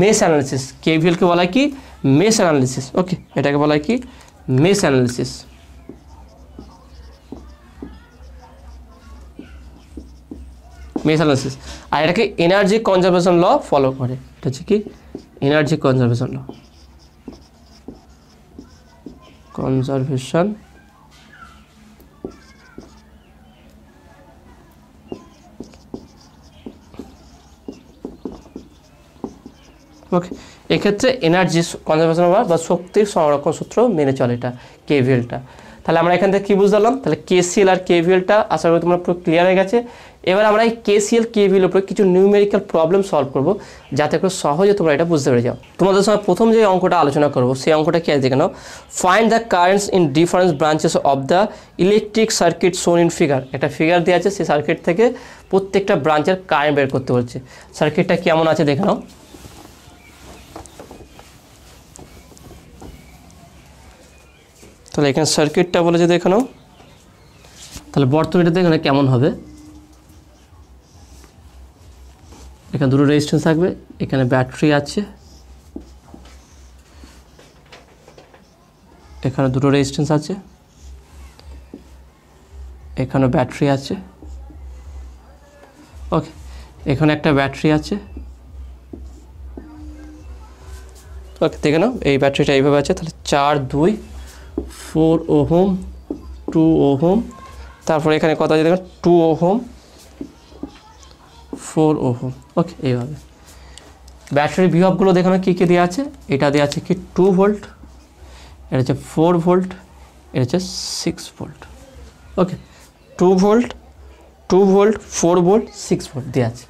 মেশ অ্যানালিসিস। KVLকে বলা হয় কি মেশ অ্যানালিসিস। ওকে, এটাকে বলা হয় কি মেশ অ্যানালিসিস। Mesh analysis. আর এটাকে এনার্জি কনজারভেশন ল ফলো করে। এটা হচ্ছে কি energy conservation law. Conservation okay, এক্ষেত্রে এনার্জি কনজারভেশন বা শক্তির সংরক্ষণ সূত্র মেনে চলে এটা KVLটা। তাহলে আমরা এখান থেকে কী বুঝলাম? তাহলে KCL আর KVLটা আশা করি তোমরা পুরো ক্লিয়ার হয়ে গেছে। এবার আমরা এই KCL KVL উপরে কিছু নিউমেরিক্যাল প্রবলেম সলভ করব, যাতে করে সহজে তোমরা এটা বুঝতে পেরে যাও। তোমাদের সঙ্গে প্রথম যে অঙ্কটা আলোচনা করব সেই অঙ্কটা কি আছে দেখে নাও। Find the currents in different branches of the electric circuit shown in figure. একটা ফিগার দেওয়া আছে, সেই সার্কিট থেকে প্রত্যেকটা ব্রাঞ্চের কারেন্ট বের করতে বলছে। সার্কিটটা কেমন আছে দেখে নাও। তাহলে এখানে সার্কিটটা বলেছে দেখে নাও। তাহলে বর্তনীটা দেখে না কেমন হবে। এখানে দুটো রেজিস্ট্যান্স থাকবে, এখানে ব্যাটারি আছে, এখানে দুটো রেজিস্ট্যান্স আছে, এখানে ব্যাটারি আছে। ওকে, এখানে একটা ব্যাটারি আছে। ওকে, দেখে নাও এই ব্যাটারিটা এইভাবে আছে। তাহলে 4, 2, 4 ওহম, 2 ওহম, তারপরে এখানে কত আছে দেখুন 2 ওহম, 4 ওহম। ওকে, এইভাবে ব্যাটারির বিভবগুলো দেখানো কী কী দেওয়া আছে। এটা দেওয়া আছে কি 2 ভোল্ট, এটা হচ্ছে 4 ভোল্ট, এটা হচ্ছে 6 ভোল্ট। ওকে, 2 ভোল্ট, 2 ভোল্ট, 4 ভোল্ট, 6 ভোল্ট দেওয়া আছে।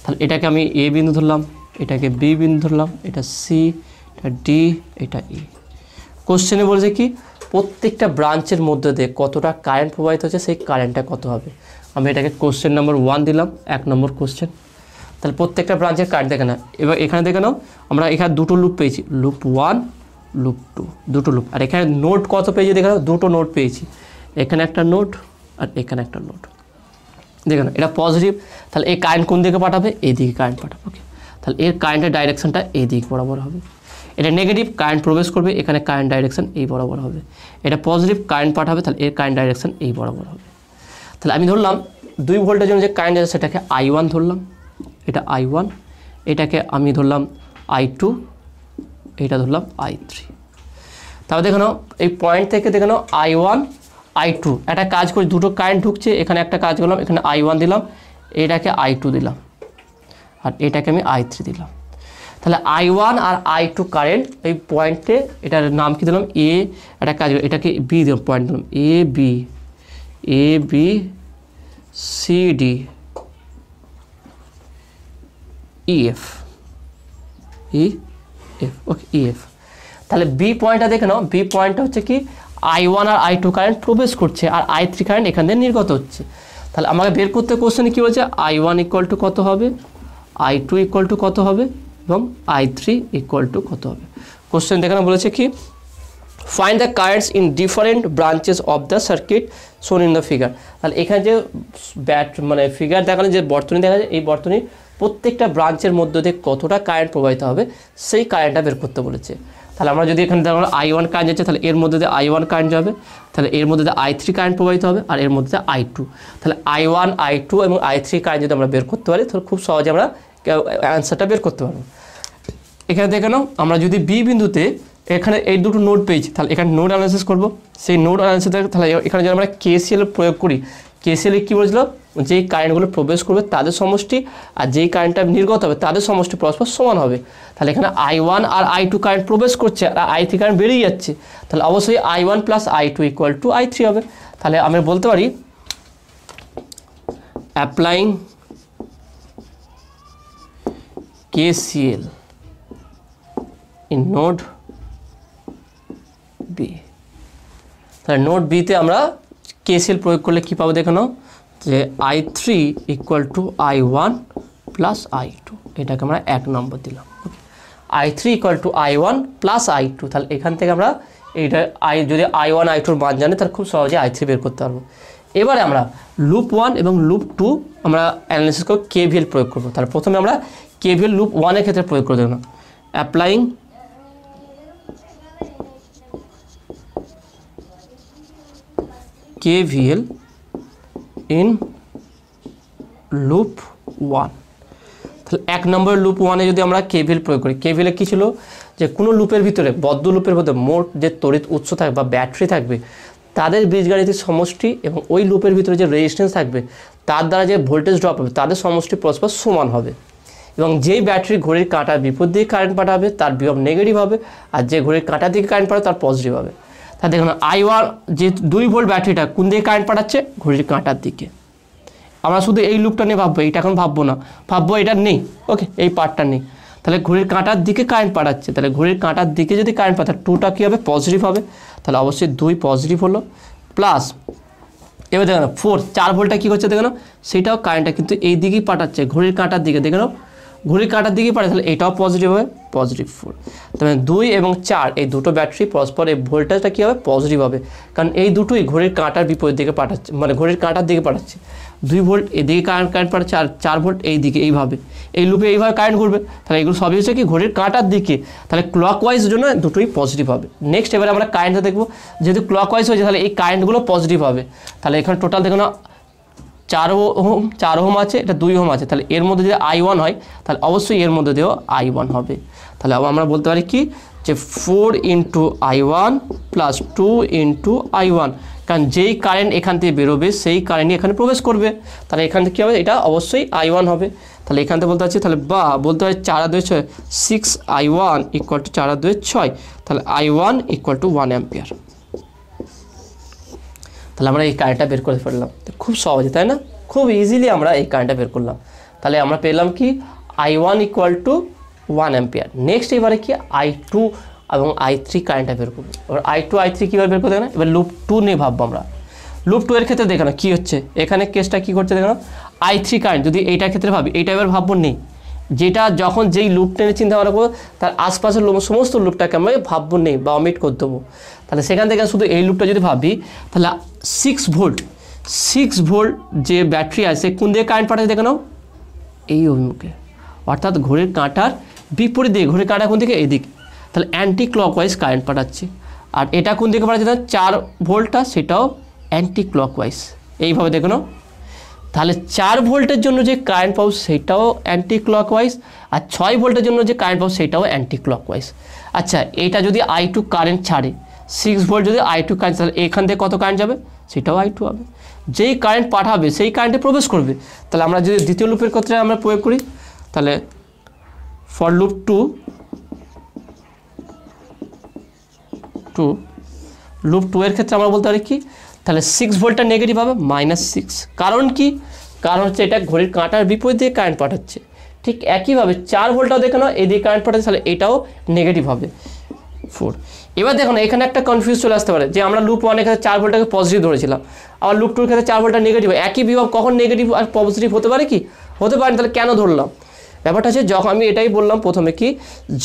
তাহলে এটাকে আমি A বিন্দু ধরলাম, এটাকে B বিন্দু ধরলাম, এটা C, এটা D, এটা E। কোশ্চেনে বলেছে কি প্রত্যেকটা ব্রাঞ্চের মধ্যে দিয়ে কতটা কারেন্ট প্রবাহিত হচ্ছে, সেই কারেন্টটা কত হবে। আমি এটাকে কোশ্চেন নাম্বার 1 দিলাম, 1 নম্বর কোশ্চেন। তাহলে প্রত্যেকটা ব্রাঞ্চের কারেন্ট দেখে নাও। এবার এখানে দেখে নাও, আমরা এখানে দুটো লুপ পেয়েছি, লুপ 1, লুপ 2, দুটো লুপ। আর এখানে নোড কত পেয়েছি দেখে নাও, দুটো নোড পেয়েছি। এখানে একটা নোড আর এখানে একটা নোড। দেখে নাও এটা পজিটিভ, তাহলে এই কারেন্ট কোন দিকে পাঠাবে? এই দিকে কারেন্ট পাঠাবে। ওকে, তাহলে এর কারেন্টের ডাইরেকশনটা এই দিক বরাবর হবে। এটা নেগেটিভ, কারেন্ট প্রবেশ করবে, এখানে কারেন্ট ডাইরেকশন এই বরাবর হবে। এটা পজিটিভ, কারেন্ট পাঠাবে, তাহলে এর কারেন্ট ডাইরেকশন এই বরাবর হবে। তাহলে আমি ধরলাম 2 ভোল্টের জন্য যে কারেন্ট আছে সেটাকে I1 ধরলাম, এটা I1, এটাকে আমি ধরলাম I2, এটা ধরলাম I3। তাহলে দেখে নাও এই পয়েন্ট থেকে দেখে নাও I1 I2 একটা কাজ করে, দুটো কারেন্ট ঢুকছে, এখানে একটা কাজ করলাম, এখানে I1 দিলাম, এটাকে I2 দিলাম, আর এটাকে আমি I3 দিলাম। তাহলে I1 আর I2 কারেন্ট এই পয়েন্টে, এটার নাম কি দিলাম এ, একটা কাজ এটাকে বি দিলাম, পয়েন্ট দিলাম A B C D EF okay EF। তাহলে বি পয়েন্টটা দেখে নাও, বি পয়েন্টটা হচ্ছে কি I1 আর I2 কারেন্ট প্রবেশ করছে আর I3 কারেন্ট এখান থেকে নির্গত হচ্ছে। তাহলে আমাকে বের করতে কোশ্চেনে কী বলছে, I1 ইকুয়াল টু কত হবে, I2 ইকুয়াল টু কত হবে এবং I3 ইকুয়াল টু কত হবে। কোশ্চেন দেখানো বলেছে কি find the currents in different branches of the circuit shown in the figure. তাহলে এখানে যে মানে ফিগার দেখানো যে বর্তনী দেখা যায়, এই বর্তনীর প্রত্যেকটা ব্রাঞ্চের মধ্য দিয়ে কতটা কারেন্ট প্রবাহিত হবে সেই কারেন্টটা বের করতে বলেছে। তাহলে আমরা যদি এখানে দেখো I1 কারেন্ট যাচ্ছে, তাহলে এর মধ্যে দিয়ে I1 কারেন্ট যাবে, তাহলে এর মধ্যে দিয়ে I3 কারেন্ট প্রবাহিত হবে আর এর মধ্যে দিয়ে I2। তাহলে I1 I2 এবং I3 কারেন্ট যদি আমরা বের করতে পারি তাহলে খুব সহজে আমরা অ্যান্সারটা বের করতে পারবো। এখানে দেখে নাও আমরা যদি বি বিন্দুতে এখানে এই দুটো নোড পেয়েছি, তাহলে এখানে নোড অ্যানালাইসিস করবো। সেই নোড অ্যানালাইসিস তাহলে এখানে যদি আমরা KCL প্রয়োগ করি, KCL কী বলছিল, যেই কারেন্টগুলো প্রবেশ করবে তাদের সমষ্টি আর যেই কারেন্টটা নির্গত হবে তাদের সমষ্টি পরস্পর সমান হবে। তাহলে এখানে I1 আর I2 কারেন্ট প্রবেশ করছে আর I3 কারেন্ট বেরিয়ে যাচ্ছে, তাহলে অবশ্যই I1 plus I2 equal to I3 হবে। তাহলে আমি বলতে পারি applying KCL in node B. তাহলে নোড বিতে আমরা KCL প্রয়োগ করলে কী পাবো দেখে নাও, যে I3 equal to I1 plus I2, এটাকে আমরা 1 নম্বর দিলাম। ওকে, I3 equal to I1 plus I2। তাহলে এখান থেকে আমরা এইটা যদি I1 I2 মান জানি তাহলে খুব সহজে I3 বের করতে পারবো। এবারে আমরা লুপ 1 এবং লুপ 2 আমরা অ্যানালাইসিস করে KVL প্রয়োগ করবো। তাহলে প্রথমে আমরা KVL লুপ 1 এর ক্ষেত্রে প্রয়োগ করে দেবো। Applying KVL in loop 1। তাহলে 1 নম্বর লুপ 1-এ যদি আমরা KVL প্রয়োগ করি, KVL কী ছিল, যে কোনো লুপের ভিতরে বদ্ধ লুপের মধ্যে মোট যে তড়িৎ উৎস থাকবে বা ব্যাটারি থাকবে তাদের বীজগাণিতিক সমষ্টি এবং ওই লুপের ভিতরে যে রেজিস্ট্যান্স থাকবে তার দ্বারা যে ভোল্টেজ ড্রপ হবে তাদের সমষ্টি পরস্পর সমান হবে, এবং যেই ব্যাটারি ঘড়ির কাঁটার বিপরীত দিকে কারেন্ট পাঠাবে তার বিভব নেগেটিভ হবে আর যে ঘড়ির কাঁটার দিকে কারেন্ট পাঠাবে তার পজিটিভ হবে। তা দেখুন I1 যে 2 ভোল্ট ব্যাটারিটা কোন দিকে কারেন্ট পাঠাচ্ছে, ঘড়ির কাঁটার দিকে। আমরা শুধু এই লুপটা নিয়ে ভাববো, এটা এখন ভাববো না, ভাববো এটা নেই, ওকে এই পার্টটা নেই। তাহলে ঘড়ির কাঁটার দিকে কারেন্ট পাঠাচ্ছে, তাহলে ঘড়ির কাঁটার দিকে যদি কারেন্ট পাঠায় 2টা কী হবে, পজিটিভ হবে। তাহলে অবশ্যই 2 পজিটিভ হলো, প্লাস এবার দেখো 4 ভোল্টটা কী করছে দেখো, সেটাও কারেন্টটা কিন্তু এই দিকেই পাঠাচ্ছে, ঘড়ির কাঁটার দিকে। দেখে নাও ঘড়ির কাঁটার দিকে পাঠায়, তাহলে এটাও পজিটিভ হবে, পজিটিভ 4। তাহলে 2 এবং 4 এই দুটো ব্যাটারি পরস্পর এই ভোল্টেজটা কী হবে, পজিটিভ হবে, কারণ এই দুটোই ঘড়ির কাঁটার বিপরীত দিকে পাঠাচ্ছে, মানে ঘড়ির কাঁটার দিকে পাঠাচ্ছে। 2 ভোল্ট এদিকে কারেন্ট পাঠাচ্ছে আর 4 ভোল্ট এই দিকে, এইভাবে এই লুপে এইভাবে কারেন্ট ঘুরবে। তাহলে এগুলো সবই হচ্ছে কি ঘড়ির কাঁটার দিকে, তাহলে ক্লকওয়াইজ জন্য দুটোই পজিটিভ হবে। নেক্সট এবারে আমরা কারেন্টটা দেখবো, যেহেতু ক্লকওয়াইজ হয়েছে তাহলে এই কারেন্টগুলো পজিটিভ হবে। তাহলে এখানে টোটাল দেখো না 4 ওহম আছে, এটা 2 ওহম আছে, তাহলে এর মধ্যে যদি I1 হয় তাহলে অবশ্যই এর মধ্যে দিয়েও I1 হবে। তাহলে আমরা বলতে পারি কি, যে 4 into I1 plus 2 into I1, কারণ যেই কারেন্ট এখান থেকে বেরোবে সেই কারেন্টই এখানে প্রবেশ করবে, তাহলে এখান থেকে কী হবে, এটা অবশ্যই I1 হবে। তাহলে এখান থেকে বলতে পারছি, তাহলে বা বলতে হয় 4 আর 2 6, 6 I1 ইকুয়াল টু 4 আর 2 6, তাহলে I1 ইকুয়াল টু 1 অ্যাম্পিয়ার। তাহলে আমরা এই কারেন্টটা বের করে ফেললাম, খুব সহজে তাই না, খুব ইজিলি আমরা এই কারেন্টটা বের করলাম। তাহলে আমরা পেলাম কি I1 equal to 1 ampere. Next এবারে কি I2 এবং I3 কারেন্টটা বের করবো। এবার I2 I3 কীভাবে বের করতে না, এবার লুপ 2 নিয়ে ভাববো আমরা। লুপ 2 এর ক্ষেত্রে দেখো না কী হচ্ছে, এখানে কেসটা কী করছে দেখো না, I3 কারেন্ট যদি এইটার ক্ষেত্রে ভাবি, এইটা এবার ভাববো নেই, যেটা যখন যেই লুপটা নিয়ে চিন্তা ভাবনা করবো তার আশপাশের সমস্ত লুপটাকে আমরা ভাববো নেই বা অমিট করে দেবো। তাহলে সেখান থেকে শুধু এই লুপটা যদি ভাবি, তাহলে 6 ভোল্ট যে ব্যাটারি আছে কোন দিকে কারেন্ট পাঠাচ্ছে দেখে নাও, এই অভিমুখে, অর্থাৎ ঘড়ির কাঁটার বিপরীত দিকে, ঘড়ির কাঁটা কোন দিকে, এইদিকে, তাহলে অ্যান্টি ক্লকওয়াইজ কারেন্ট পাঠাচ্ছে। আর এটা কোন দিকে পাঠাচ্ছে না, 4 ভোল্টটা সেটাও অ্যান্টি ক্লকওয়াইজ, এইভাবে দেখে নাও। তাহলে 4 ভোল্টের জন্য যে কারেন্ট পাবো সেটাও অ্যান্টি ক্লকওয়াইজ, আর 6 ভোল্টের জন্য যে কারেন্ট পাবো সেটাও অ্যান্টি ক্লকওয়াইজ। আচ্ছা, এটা যদি I2 কারেন্ট ছাড়ে, 6 ভোল্ট যদি I2 কারেন্ট, তাহলে এখান থেকে কত কারেন্ট যাবে, সেটাও I2 হবে। যেই কারেন্ট পাঠাবে সেই কারেন্টে প্রবেশ করবে। তাহলে আমরা যদি দ্বিতীয় লুপের ক্ষেত্রে আমরা প্রয়োগ করি, তাহলে ফর লুপ 2 লুপ 2 এর ক্ষেত্রে আমরা বলতে পারি কি, তাহলে 6 ভোল্টটা নেগেটিভ হবে -6। কারণ কি, কারণ হচ্ছে এটা ঘড়ির কাঁটার বিপরীত দিকে কারেন্ট পাঠাচ্ছে। ঠিক একইভাবে 4 ভোল্টটাও দেখে নাও, এদিকে কারেন্ট পাঠাচ্ছে, তাহলে এটাও নেগেটিভ হবে 4। এবার দেখো না, এখানে একটা কনফিউজ চলে আসতে পারে যে আমরা লুপ 1 এর ক্ষেত্রে 4 ভোল্টটাকে পজিটিভ ধরেছিলাম, আবার লুপ 2 এর ক্ষেত্রে 4 ভোল্টটা নেগেটিভ। একই বিভব কখন নেগেটিভ আর পজিটিভ হতে পারে কি, হতে পারে। তাহলে কেন ধরলাম, ব্যাপারটা হচ্ছে যখন আমি এটাই বললাম প্রথমে কি,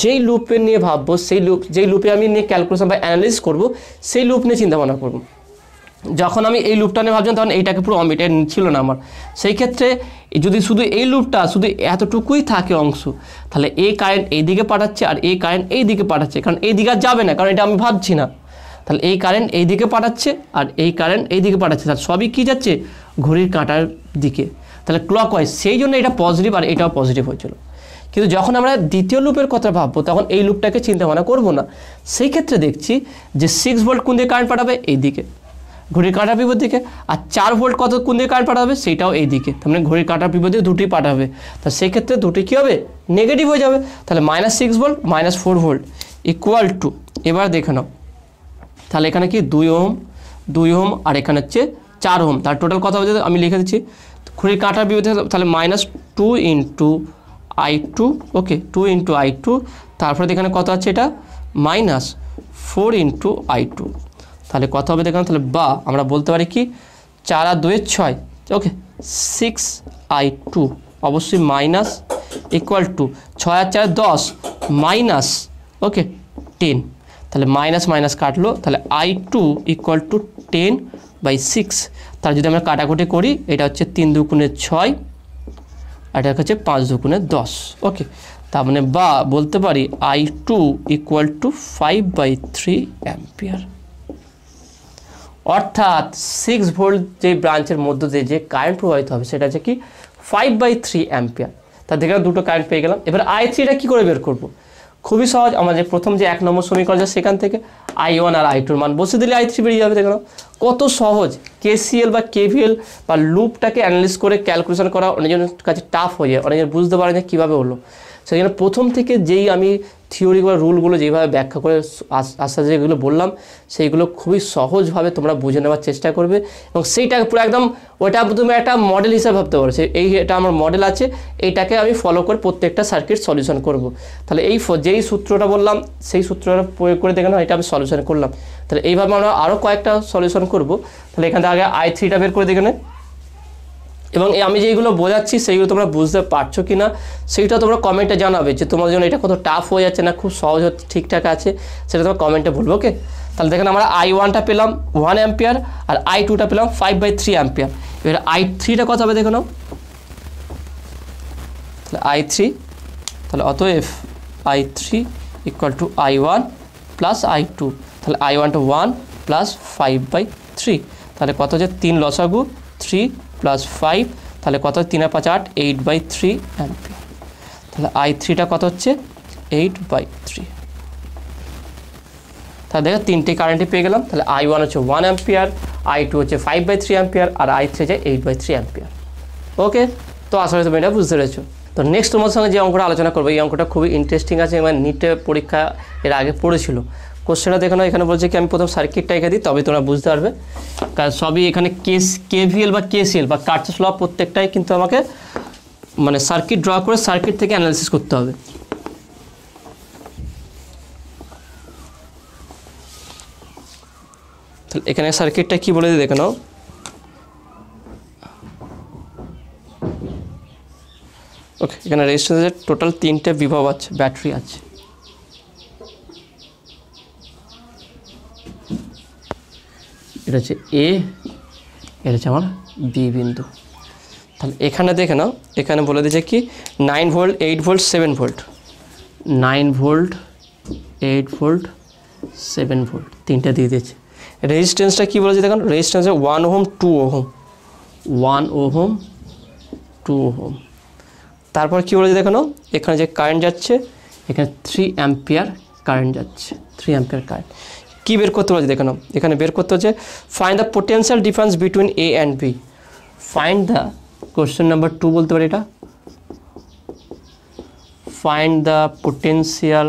যেই লুপে নিয়ে ভাববো, যেই লুপে আমি নিয়ে ক্যালকুলেশন বা অ্যানালিসিস করবো, সেই লুপ নিয়ে চিন্তা ভাবনা করবো। যখন আমি এই লুপটা নিয়ে ভাবছিলাম তখন এইটাকে পুরো অমিট ছিল না আমার। সেই ক্ষেত্রে যদি শুধু এই লুপটা শুধু এতটুকুই থাকে অংশ, তাহলে এই কারেন্ট এই দিকে পাঠাচ্ছে আর এই কারেন্ট এই দিকে পাঠাচ্ছে, কারণ এই দিকে আর যাবে না, কারণ এটা আমি ভাবছি না। তাহলে এই কারেন্ট এই দিকে পাঠাচ্ছে আর এই কারেন্ট এই দিকে পাঠাচ্ছে, তাহলে সবই কী যাচ্ছে, ঘড়ির কাঁটার দিকে, তাহলে ক্লকওয়াইজ। সেই জন্য এটা পজিটিভ আর এটাও পজিটিভ হয়েছিল। কিন্তু যখন আমরা দ্বিতীয় লুপের কথা ভাববো, তখন এই লুপটাকে চিন্তা ভাবনা করবো না। সেই ক্ষেত্রে দেখছি যে 6 ভোল্ট কোন দিকে কারেন্ট পাঠাবে, এই দিকে ঘড়ির কাঁটার বিপরীত দিকে, আর 4 ভোল্ট কত কোন দিকে কারেন্ট পাঠাবে, সেইটাও এই দিকে। তার মানে ঘড়ির কাঁটার বিপরীত দিকে দুটি পাঠাবে, তা সেই ক্ষেত্রে দুটি কী হবে, নেগেটিভ হয়ে যাবে। তাহলে -6 ভোল্ট -4 ভোল্ট ইকুয়াল টু, এবার দেখে নাও, তাহলে এখানে কি 2 ওহম আর এখানে হচ্ছে 4 ওহম, তার টোটাল কথা বলতে আমি লিখে দিচ্ছি ঘড়ির কাঁটার বিপরীত, তাহলে -2 ইন্টু I2, ওকে 2 ইন্টু I2, তারপরে এখানে কত আছে, এটা -4 ইন্টু I2, তাহলে কত হবে দেখুন। তাহলে বা আমরা বলতে পারি কি, 4 আর 2 6, ওকে 6I2 অবশ্যই মাইনাস ইকুয়াল টু 6 আর 4 10 মাইনাস, ওকে 10, তাহলে মাইনাস মাইনাস কাটলো, তাহলে I2 ইকুয়াল টু 10/6। তার যদি আমরা কাটাকুটি করি, এটা হচ্ছে 3 দুগুণে 6 আর এটা হচ্ছে 5 দুগুণে 10, ওকে। তার মানে বা বলতে পারি I2 ইকুয়াল টু 5/3 অ্যাম্পিয়ার। অর্থাৎ 6 ভোল্ট যে ব্রাঞ্চের মধ্য দিয়ে যে কারেন্ট প্রবাহিত হবে সেটা হচ্ছে কি 5/3 অ্যাম্পিয়ার। তা দেখে দুটো কারেন্ট পেয়ে গেলাম। এবার I3টা কী করে বের করব, খুবই সহজ। আমাদের প্রথম যে 1 নম্বর সমীকরণ আছে সেখান থেকে I1 আর I2 এর মান বসে দিলে I3 বেরিয়ে যাবে। দেখো কত সহজ। KCL বা KVL বা লুপটাকে অ্যানালিস করে ক্যালকুলেশন করা অনেকজনের কাছে টাফ হয়ে যায়, অনেকজন বুঝতে পারে না কীভাবে হলো। সেই জন্য প্রথম থেকে যেই আমি থিওরি বা রুলগুলো যেভাবে ব্যাখ্যা করে আস্তে আস্তে যেগুলো বললাম, সেইগুলো খুবই সহজভাবে তোমরা বুঝে নেওয়ার চেষ্টা করবে এবং সেইটাকে পুরো একদম ওটা তুমি একটা মডেল হিসাবে ভাবতে পারো। এটা আমার মডেল আছে, এইটাকে আমি ফলো করে প্রত্যেকটা সার্কিট সলিউশন করব। তাহলে যেই সূত্রটা বললাম সেই সূত্রটা প্রয়োগ করে দেখে নাও, এটা আমি সলিউশন করলাম। তাহলে এইভাবে আমরা আরও কয়েকটা সলিউশন করব। তাহলে এখান থেকে আগে I3টা বের করে দেখে নে, এবং আমি যেইগুলো বোঝাচ্ছি সেইগুলো তোমরা বুঝতে পারছো কি না সেইটা তোমরা কমেন্টে জানাবে, যে তোমার জন্য এটা কত টাফ হয়ে যাচ্ছে না খুব সহজ ঠিকঠাক আছে, সেটা তোমরা কমেন্টে বলবো, ওকে। তাহলে দেখেন আমরা I1টা পেলাম 1 অ্যাম্পিয়ার আর I2টা পেলাম 5/3 অ্যাম্পিয়ার। এবার I3টা কত হবে দেখো নাও, তাহলে I3, তাহলে অতএব I3 equal to I1 plus I2, তাহলে I1 টা 1 প্লাস 5/3, তাহলে কত হচ্ছে 3 লসাগু 3 প্লাস 5, তাহলে কত 3 আর 5 8, 8/3 অ্যাম্পিয়ার। তাহলে I3টা কত হচ্ছে 8/3। তাহলে দেখো তিনটে কারেন্টই পেয়ে গেলাম। তাহলে I1 হচ্ছে 1 অ্যাম্পিয়ার, I2 হচ্ছে 5/3 অ্যাম্পিয়ার আর I3 হচ্ছে 8/3 অ্যাম্পিয়ার, ওকে। তো আসলে তুমি এটা বুঝতে পেরেছো। তো নেক্সট তোমার সঙ্গে যে অঙ্কটা আলোচনা করবো, এই অঙ্কটা খুবই ইন্টারেস্টিং আছে এবং নিটে পরীক্ষা এর আগে পড়েছিল। কোশ্চেনটা দেখো না, এখানে বলছে কি আমি প্রথম সার্কিটটা এঁকে দিই তবে তোমরা বুঝতে পারবে, কারণ সবই এখানে KVL বা KCL বা কার্চস ল প্রত্যেকটাই কিন্তু আমাকে মানে সার্কিট ড্র করে সার্কিট থেকে অ্যানালিসিস করতে হবে। তাহলে এখানে সার্কিটটা কি বলে দিই দেখে নাও, ওকে। এখানে রেজিস্ট্যান্সের টোটাল 3টে বিভব আছে, ব্যাটারি আছে। এটা হচ্ছে A, এটা হচ্ছে আমার B বিন্দু। তাহলে এখানে দেখে নাও, এখানে বলে দিয়েছে কি 9 volt 8 volt 7 volt, 9 volt 8 volt 7 volt তিনটা দিয়ে দিয়েছে। রেজিস্ট্যান্সটা কী বলেছে দেখুন, রেজিস্ট্যান্সে 1 ওহম 2 ওহম, 1 ওহম 2 ওহম। তারপর কী বলেছে দেখো না, এখানে যে কারেন্ট যাচ্ছে এখানে 3 অ্যাম্পিয়ার কারেন্ট যাচ্ছে, 3 অ্যাম্পিয়ার কারেন্ট। কী বের করতে বলছে দেখো না, এখানে বের করতে হচ্ছে find the potential difference between A and B। Find the, question number 2 বলতে পারি এটা, find the potential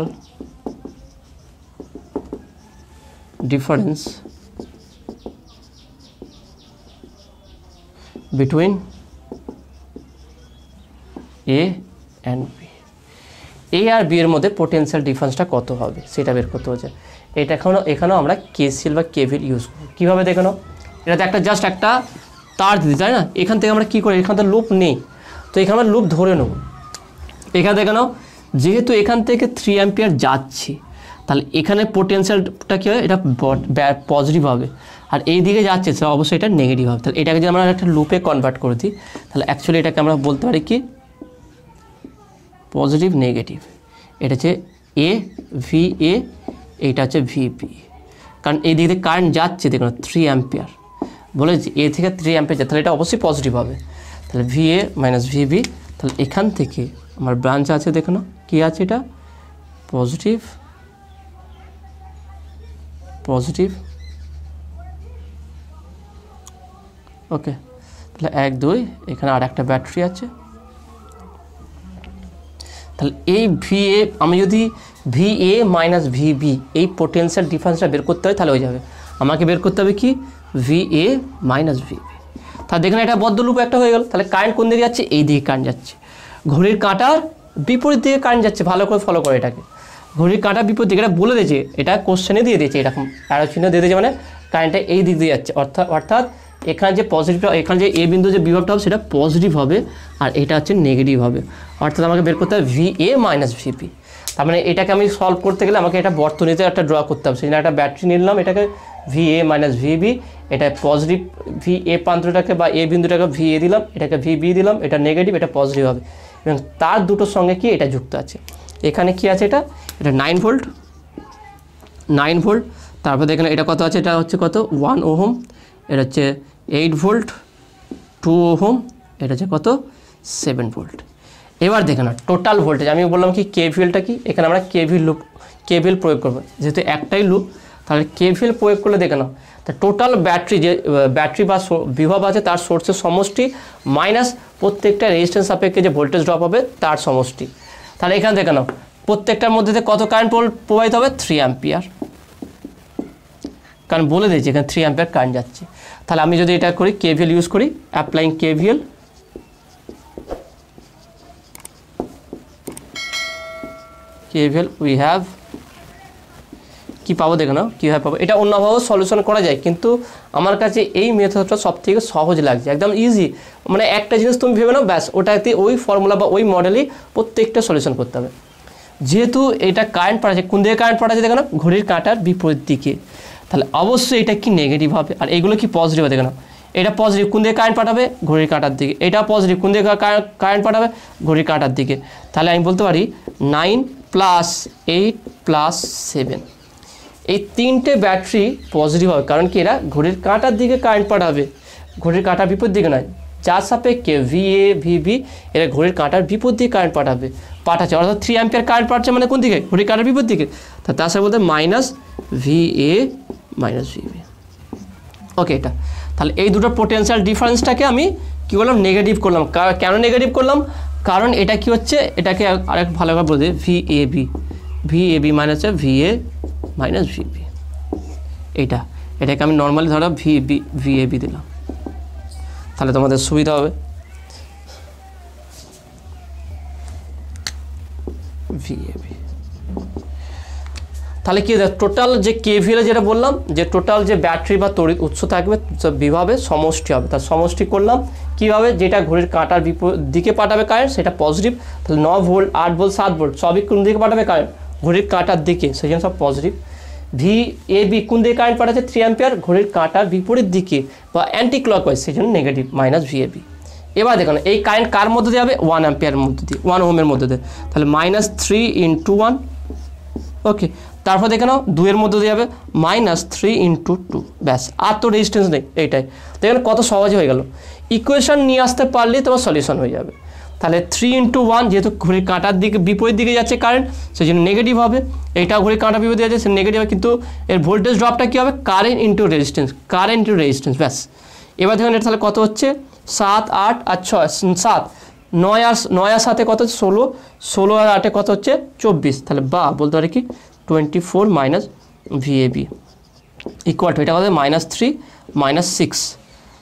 difference between A and B. A আর বি এর মধ্যে পোটেনশিয়াল ডিফারেন্সটা কত হবে সেটা বের করতে হচ্ছে। এটা এখানেও আমরা কেসিএল বা কেভিএল ইউজ করব। কীভাবে দেখে নাও, এটাতে একটা জাস্ট একটা তার দিতে তাই না, এখান থেকে আমরা কী করি, এখান থেকে লুপ নেই তো এখানে আমরা লুপ ধরে নেব। এখানে দেখে নাও যেহেতু এখান থেকে 3 অ্যাম্পিয়ার যাচ্ছে তাহলে এখানে পোটেনশিয়ালটা কী হবে, এটা পজিটিভ হবে, আর এই দিকে যাচ্ছে সে অবশ্যই এটা নেগেটিভ হবে। তাহলে এটাকে যদি আমরা একটা লুপে কনভার্ট করে দিই তাহলে অ্যাকচুয়ালি এটাকে আমরা বলতে পারি কি পজিটিভ নেগেটিভ। এটা হচ্ছে এ ভি এ, এইটা হচ্ছে ভিপি, কারণ এই দিকে কারেন্ট যাচ্ছে দেখুন 3 অ্যাম্পিয়ার, বলেছি এ থেকে 3 অ্যাম্পিয়ার যাচ্ছে তাহলে এটা অবশ্যই পজিটিভ হবে। তাহলে ভি এ মাইনাস ভিবি, তাহলে এখান থেকে আমার ব্রাঞ্চ আছে দেখো না কী আছে, এটা পজিটিভ পজিটিভ। ওকে, তাহলে 1 2, এখানে আর একটা ব্যাটারি আছে। তাহলে এই ভিএ আমি যদি ভিএ মাইনাস ভিবি এই পোটেনশিয়াল ডিফারেন্সটা বের করতে হয় তাহলে হয়ে যাবে, আমাকে বের করতে হবে কি ভিএ মাইনাস ভিবি। তাহলে দেখুন এটা বদ্ধ লুপ একটা হয়ে গেল। তাহলে কারেন্ট কোন দিকে যাচ্ছে, এই দিকে কারেন্ট যাচ্ছে, ঘড়ির কাঁটার বিপরীত দিকে কারেন্ট যাচ্ছে। ভালো করে ফলো করে এটাকে, ঘড়ির কাঁটার বিপরীত দিকে, এটা বলে দিয়েছে, এটা কোশ্চেনে দিয়ে দিয়েছে, এরকম অ্যারো চিহ্ন দিয়ে দিয়েছে, মানে কারেন্টটা এই দিক দিয়ে যাচ্ছে, অর্থাৎ এখানে যে পজিটিভটা, এখানে যে এ বিন্দু যে বিভবটা হবে সেটা পজিটিভ হবে আর এটা হচ্ছে নেগেটিভ হবে, অর্থাৎ আমাকে বের করতে হবে ভিএ মাইনাস ভিপি। তার মানে এটাকে আমি সলভ করতে গেলে আমাকে এটা বর্তনীতে একটা ড্র করতে হবে। সেই জন্য একটা ব্যাটারি নিলাম, এটাকে ভিএ মাইনাস ভিবি, এটা পজিটিভ ভি এ প্রান্তটাকে বা এ বিন্দুটাকে ভিএ দিলাম, এটাকে ভিবি দিলাম, এটা নেগেটিভ, এটা পজিটিভ হবে এবং তার দুটোর সঙ্গে কি এটা যুক্ত আছে। এখানে কি আছে, এটা 9 ভোল্ট 9 ভোল্ট, তারপর দেখেন এটা কত আছে, এটা হচ্ছে কত 1 ওহম, এটা হচ্ছে 8 ভোল্ট 2 ওহম, এটা হচ্ছে কত 7 ভোল্ট। এবার দেখে না টোটাল ভোল্টেজ, আমি বললাম কি কেভিএলটা কি, এখানে আমরা কেভিএল প্রয়োগ করবো, যেহেতু একটাই লুপ তাহলে কেভিএল প্রয়োগ করলে দেখে নাও তা টোটাল ব্যাটারি যে ব্যাটারি বা বিভব আছে তার সোর্সের সমষ্টি মাইনাস প্রত্যেকটা রেজিস্ট্যান্স সাপেক্ষে যে ভোল্টেজ ড্রপ হবে তার সমষ্টি। তাহলে এখানে দেখে নাও প্রত্যেকটার মধ্যে কত কারেন্ট প্রবাহিত হবে 3 অ্যাম্পিয়ার, কারণ বলে দিয়েছি এখানে 3 অ্যাম্পিয়ার কারেন্ট যাচ্ছে। তাহলে আমি যদি এটা করি কেভিএল ইউজ করি, অ্যাপ্লাইং কেভিএল, উই হ্যাভ কী পাবো দেখে নাও কীভাবে পাবো, এটা অন্যভাবেও সলিউশন করা যায় কিন্তু আমার কাছে এই মেথডটা সবথেকে সহজ লাগছে, একদম ইজি। মানে একটা জিনিস তুমি ভেবে নাও ব্যাস, ওটাতে ওই ফর্মুলা বা ওই মডেলই প্রত্যেকটা সলিউশন করতে হবে। যেহেতু এটা কারেন্ট পাঠাচ্ছে, কোন দিকে কারেন্ট পাঠাচ্ছে দেখে নাও ঘড়ির কাঁটার বিপরীত দিকে, তাহলে অবশ্যই এটা কি নেগেটিভ হবে আর এইগুলো কি পজিটিভ হবে দেখে নাও। এটা পজিটিভ, কোন দিকে কারেন্ট পাঠাবে ঘড়ির কাঁটার দিকে, এটা পজিটিভ, কোন দিকে কারেন্ট পাঠাবে ঘড়ির কাঁটার দিকে। তাহলে আমি বলতে পারি 9 + 8 + 7, এই তিনটে ব্যাটারি পজিটিভ হবে, কারণ কি এরা ঘড়ির কাঁটার দিকে কারেন্ট পাঠাবে, ঘড়ির কাঁটার বিপরীত দিকে নয়, যার সাপেক্ষে ভিএ ভিবি এরা ঘড়ির কাঁটার বিপরীত দিকে কারেন্ট পাঠাচ্ছে, অর্থাৎ 3 অ্যাম্পিয়ার কারেন্ট পাঠাচ্ছে, মানে কোন দিকে ঘড়ির কাঁটার বিপরীত দিকে, তার সাথে বলতে মাইনাস ভিএ মাইনাস ভিবি। ওকে, এটা তাহলে এই দুটো পোটেনশিয়াল ডিফারেন্সটাকে আমি কী করলাম নেগেটিভ করলাম। কেন নেগেটিভ করলাম, কারণ এটা কি হচ্ছে, এটাকে আরেক ভালোভাবে বলে দিই V A B minus V A minus V B, এটাকে আমি নর্মালি ধরো ভিএবি দিলাম, তাহলে তোমাদের সুবিধা হবে। ভিএবি তাহলে কি টোটাল যে কেভিএল যেটা বললাম যে টোটাল যে ব্যাটারি বা তড়িৎ উৎস থাকবে বিভাবে সমষ্টি হবে, তার সমষ্টি করলাম কীভাবে, যেটা ঘড়ির কাঁটার দিকে পাঠাবে কারেন্ট সেটা পজিটিভ, তাহলে 9 ভোল্ট 8 ভোল্ট 7 ভোল্ট সবই কোন দিকে পাঠাবে কারেন্ট ঘড়ির কাঁটার দিকে, সেই জন্য সব পজিটিভ। ভিএবি কোন দিকে কারেন্ট পাঠাচ্ছে 3 অ্যাম্পিয়ার ঘড়ির কাঁটার বিপরীত দিকে বা অ্যান্টি ক্লকওয়াইজ, সেই জন্য নেগেটিভ মাইনাস ভিএবি। এবার দেখুন এই কারেন্ট কার মধ্যে দিয়ে হবে 1 অ্যাম্পিয়ারের মধ্যে দিয়ে, 1 ওহমের মধ্যে দিয়ে, তাহলে -3 × 1। ওকে, তারপর দেখে নাও 2 এর মধ্যে দিয়ে যাবে -3 × 2, ব্যাস, আর তো রেজিস্ট্যান্স নেই, এইটাই দেখেন কত সহজে হয়ে গেল। ইকুয়েশন নিয়ে আসতে পারলেই তোমার সলিউশন হয়ে যাবে। তাহলে 3 × 1, যেহেতু ঘড়ির কাঁটার দিকে বিপরীত দিকে যাচ্ছে কারেন্ট সেই জন্য নেগেটিভ হবে, এইটাও ঘড়ির কাঁটার বিপরীত যাচ্ছে সে নেগেটিভ হবে, কিন্তু এর ভোল্টেজ ড্রপটা কী হবে কারেন্ট ইন্টু রেজিস্ট্যান্স, ব্যাস। এবার দেখুন এটা তাহলে কত হচ্ছে 7 8 আর 6 7, 9 আর 7 কত হচ্ছে 16, 16 আর 8 কত হচ্ছে 24, তাহলে বা বলতে পারি কি 24 মাইনাস VAB ইকুয়াল টু এটা কত -3 -6,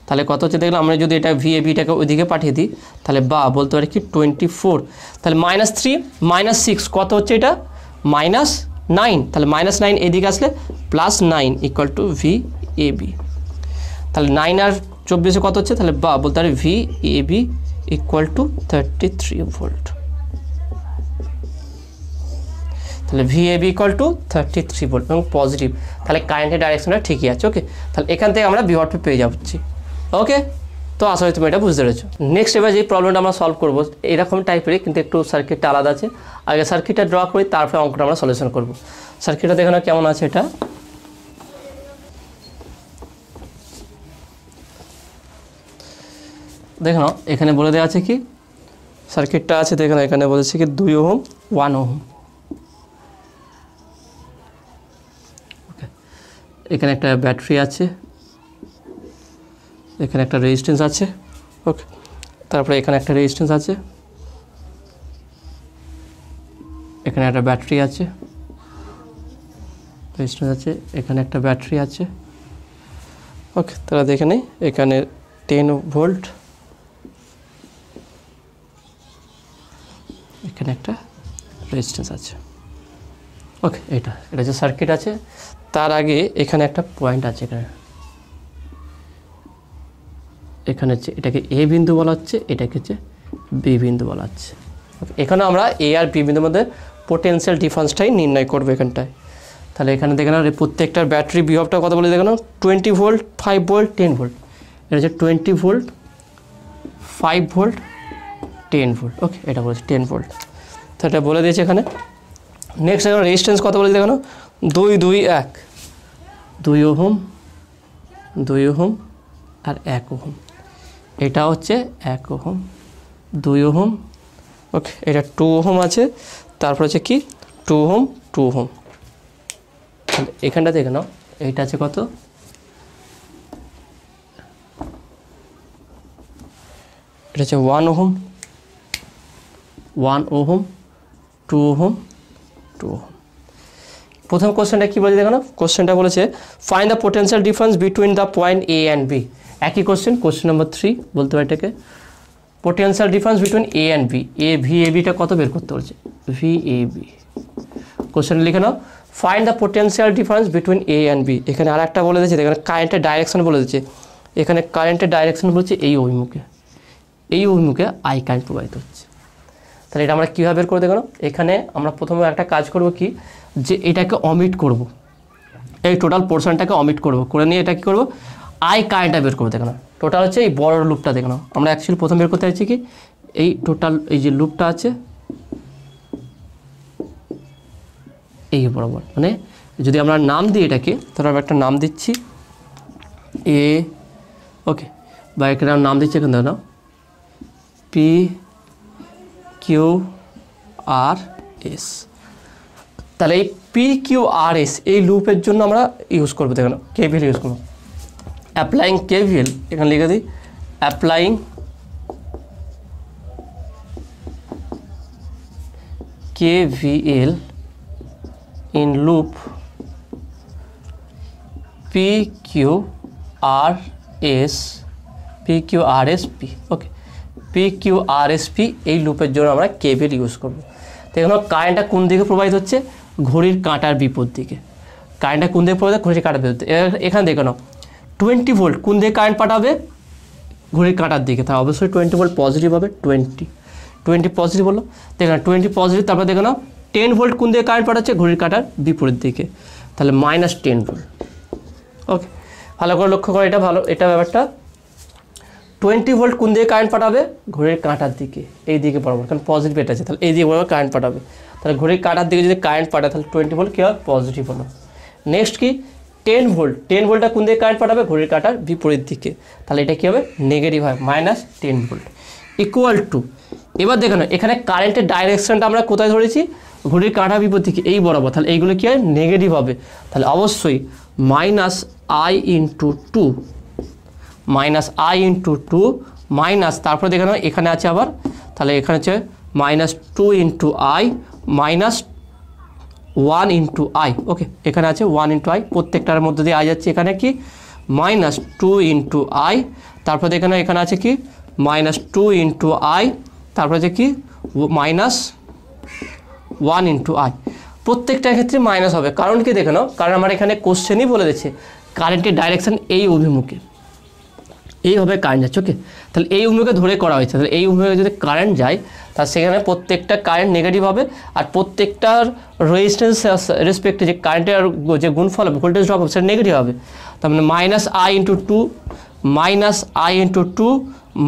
তাহলে কত হচ্ছে দেখলাম আমরা যদি এটা VABটাকে ওইদিকে পাঠিয়ে দিই তাহলে বা বলতে পারি কি 24, তাহলে -3 -6 কত হচ্ছে এটা -9, তাহলে -9 এদিকে আসলে +9 ইকুয়াল টু VAB, তাহলে 9 আর 24 কত হচ্ছে তাহলে বা বলতে পারি VAB ইকুয়াল টু 33 ভোল্ট, তাহলে VAB ইকুয়াল টু 33 ভোল্ট এবং পজিটিভ, তাহলে কারেন্টের ডাইরেকশনটা ঠিকই আছে। ওকে, তাহলে এখান থেকে আমরা বিভবটা পেয়ে যাচ্ছি। ওকে, তো আশা করি তুমি এটা বুঝতে পেরেছো। নেক্সট এবার যে প্রবলেমটা আমরা সলভ করবো এরকম টাইপেরই, কিন্তু একটু সার্কিটটা আলাদা আছে। আগে সার্কিটটা ড্র করি, তারপরে অঙ্কটা আমরা সলিউশন করবো। সার্কিটটা দেখো না কেমন আছে, এটা দেখো না এখানে বলে দেওয়া আছে কি সার্কিটটা আছে, দেখো না এখানে বলেছে কি 2 ওহম 1 ওহম। ওকে, এখানে একটা ব্যাটারি আছে, এখানে একটা রেজিস্ট্যান্স আছে। ওকে, তারপরে এখানে একটা রেজিস্ট্যান্স আছে, এখানে একটা ব্যাটারি আছে, রেজিস্ট্যান্স আছে, এখানে একটা ব্যাটারি আছে। ওকে, তাহলে দেখে নেই এখানে 10 ভোল্ট, এখানে একটা রেজিস্ট্যান্স আছে। ওকে, এটা যে সার্কিট আছে। তার আগে এখানে একটা পয়েন্ট আছে, এখানে হচ্ছে এটাকে এ বিন্দু বলা হচ্ছে, এটাকে হচ্ছে বি বিন্দু বলা হচ্ছে। ওকে, এখানে আমরা এ আর বি বিন্দুর মধ্যে পোটেনশিয়াল ডিফারেন্সটাই নির্ণয় করবো এখানটায়। তাহলে এখানে দেখে না প্রত্যেকটার ব্যাটারি বিভবটা কত বলে দেখে না 20 ভোল্ট 5 ভোল্ট 10 ভোল্ট, এটা হচ্ছে 20 ভোল্ট 5 ভোল্ট 10 ভোল্ট। ওকে, এটা বলেছে 10 ভোল্ট, তো এটা বলে দিয়েছে এখানে। নেক্সট এখন রেজিস্ট্যান্স কত বলেছে দেখো 2 ওহম 2 ওহম আর 1 ওহম, এটা হচ্ছে 1 ওহম 2 ওহম। ওকে, এটা 2 ওহম আছে, তারপর হচ্ছে কি 2 ওহম 2 ওহম। এখানটা দেখে নাও এইটা আছে কত, এটা হচ্ছে 1 ওহম 1 ওহম 2 ওহম 2 ওহম। প্রথম কোশ্চেনটা কী বলেছে দেখো না, কোশ্চেনটা বলেছে find the potential difference between the point A and B. একই কোশ্চেন নম্বর 3 বলতে পারে এটাকে potential difference between A and B. VABটা কত বের করতে বলছে, VAB। কোশ্চেন লিখে নাও find the potential difference between A and B. এখানে আর একটা বলে দিয়েছে, এখানে কারেন্টের ডাইরেকশন বলে দিচ্ছে, এখানে কারেন্টের ডাইরেকশন বলছে এই অভিমুখে আই কারেন্ট প্রবাহিত হচ্ছে। তাহলে এটা আমরা কীভাবে বের করে দেখো, এখানে আমরা প্রথমে একটা কাজ করব কি, যে এটাকে অমিট করব, এই টোটাল পোর্শনটাকে অমিট করে নিয়ে এটা কী করবো আই কারেন্টটা বের করবো। দেখো না টোটাল হচ্ছে এই বড় লুপটা, দেখো না আমরা অ্যাকচুয়ালি প্রথম বের করতে চাইছি কি এই টোটাল এই যে লুপটা আছে এই বরাবর, মানে যদি আমরা নাম দিই এটাকে, তাহলে আমরা একটা নাম দিচ্ছি এ। ওকে, বা এখানে আমরা নাম দিচ্ছি এখানে দেখো PQRS। তাহলে এই PQRS এই লুপের জন্য আমরা ইউজ করবো, দেখো KVL ইউজ করবো। অ্যাপ্লাইং KVL এখানে লিখে দিই, applying KVL in loop PQRSP। Okay, PQRSP এই লুপের জন্য আমরা KVL ইউজ করব। দেখুন কারেন্টটা কোন দিকে প্রবাহিত হচ্ছে, ঘড়ির কাঁটার বিপরীত দিকে। কারেন্টটা কোন দিকে প্রবাহিত, ঘড়ির কাঁটার বিপরীত। এখানে দেখো না 20 ভোল্ট কোন দিকে কারেন্ট পাঠাবে, ঘড়ির কাঁটার দিকে, তাহলে অবশ্যই 20 ভোল্ট পজিটিভ হবে। 20 পজিটিভ হলো, দেখো না 20 পজিটিভ। তারপর দেখো না 10 ভোল্ট কোন দিকে কারেন্ট পাঠাচ্ছে, ঘড়ির কাঁটার বিপরীত দিকে, তাহলে -10 ভোল্ট। ওকে, ভালো করে লক্ষ্য করে, এটা ভালো, এটা ব্যাপারটা 20 ভোল্ট কোন দিকে কারেন্ট পাঠাবে, ঘড়ির কাঁটার দিকে, এই দিকে বরাবর, কারণ পজিটিভ এটা আছে, তাহলে এই দিকে বরাবর কারেন্ট পাঠাবে। তাহলে ঘড়ির কাঁটার দিকে যদি কারেন্ট পাঠায় তাহলে 20 ভোল্ট কী হয়, পজিটিভ হলো। নেক্সট কি 10 ভোল্টটা কোন দিকে কারেন্ট পাঠাবে, ঘড়ির কাঁটার বিপরীত দিকে, তাহলে এটা কী হবে, নেগেটিভ হয়, -10 ভোল্ট ইকুয়াল টু। এবার দেখো না এখানে কারেন্টের ডাইরেকশনটা আমরা কোথায় ধরেছি, ঘড়ির কাঁটার বিপরীত দিকে, এই বরাবর, তাহলে এইগুলো কী হয়, নেগেটিভ হবে। তাহলে অবশ্যই -I × 2 মাইনাস তারপরে দেখে নাও এখানে আছে আবার তাহলে এখানে হচ্ছে -2 into I minus 1 into I. Okay, এখানে আছে 1 ইন্টু আই, প্রত্যেকটার মধ্যে দিয়ে আই যাচ্ছে, এখানে কি -2 ইন্টু আই, তারপর এখানে আছে কি -2 ইন্টু আই, তারপরে যে কি -1 ইন্টু আই। প্রত্যেকটার ক্ষেত্রে মাইনাস হবে, কারণ কি দেখে নাও, কারণ আমার এখানে কোশ্চেনই বলে দিচ্ছে কারেন্টের ডাইরেকশন এই অভিমুখে, এইভাবে কারেন্ট যাচ্ছে। ওকে, তাহলে এই অভিমুখে ধরে করা হয়েছে, তাহলে এই অভিমুখে যদি কারেন্ট যায় তাহলে সেখানে প্রত্যেকটা কারেন্ট নেগেটিভ হবে, আর প্রত্যেকটার রেজিস্ট্যান্স রেসপেক্টে যে কারেন্টের যে গুণফল হবে, ভোল্টেজ ড্রপ হবে, সেটা নেগেটিভ হবে। তার মানে -i × 2 -i × 2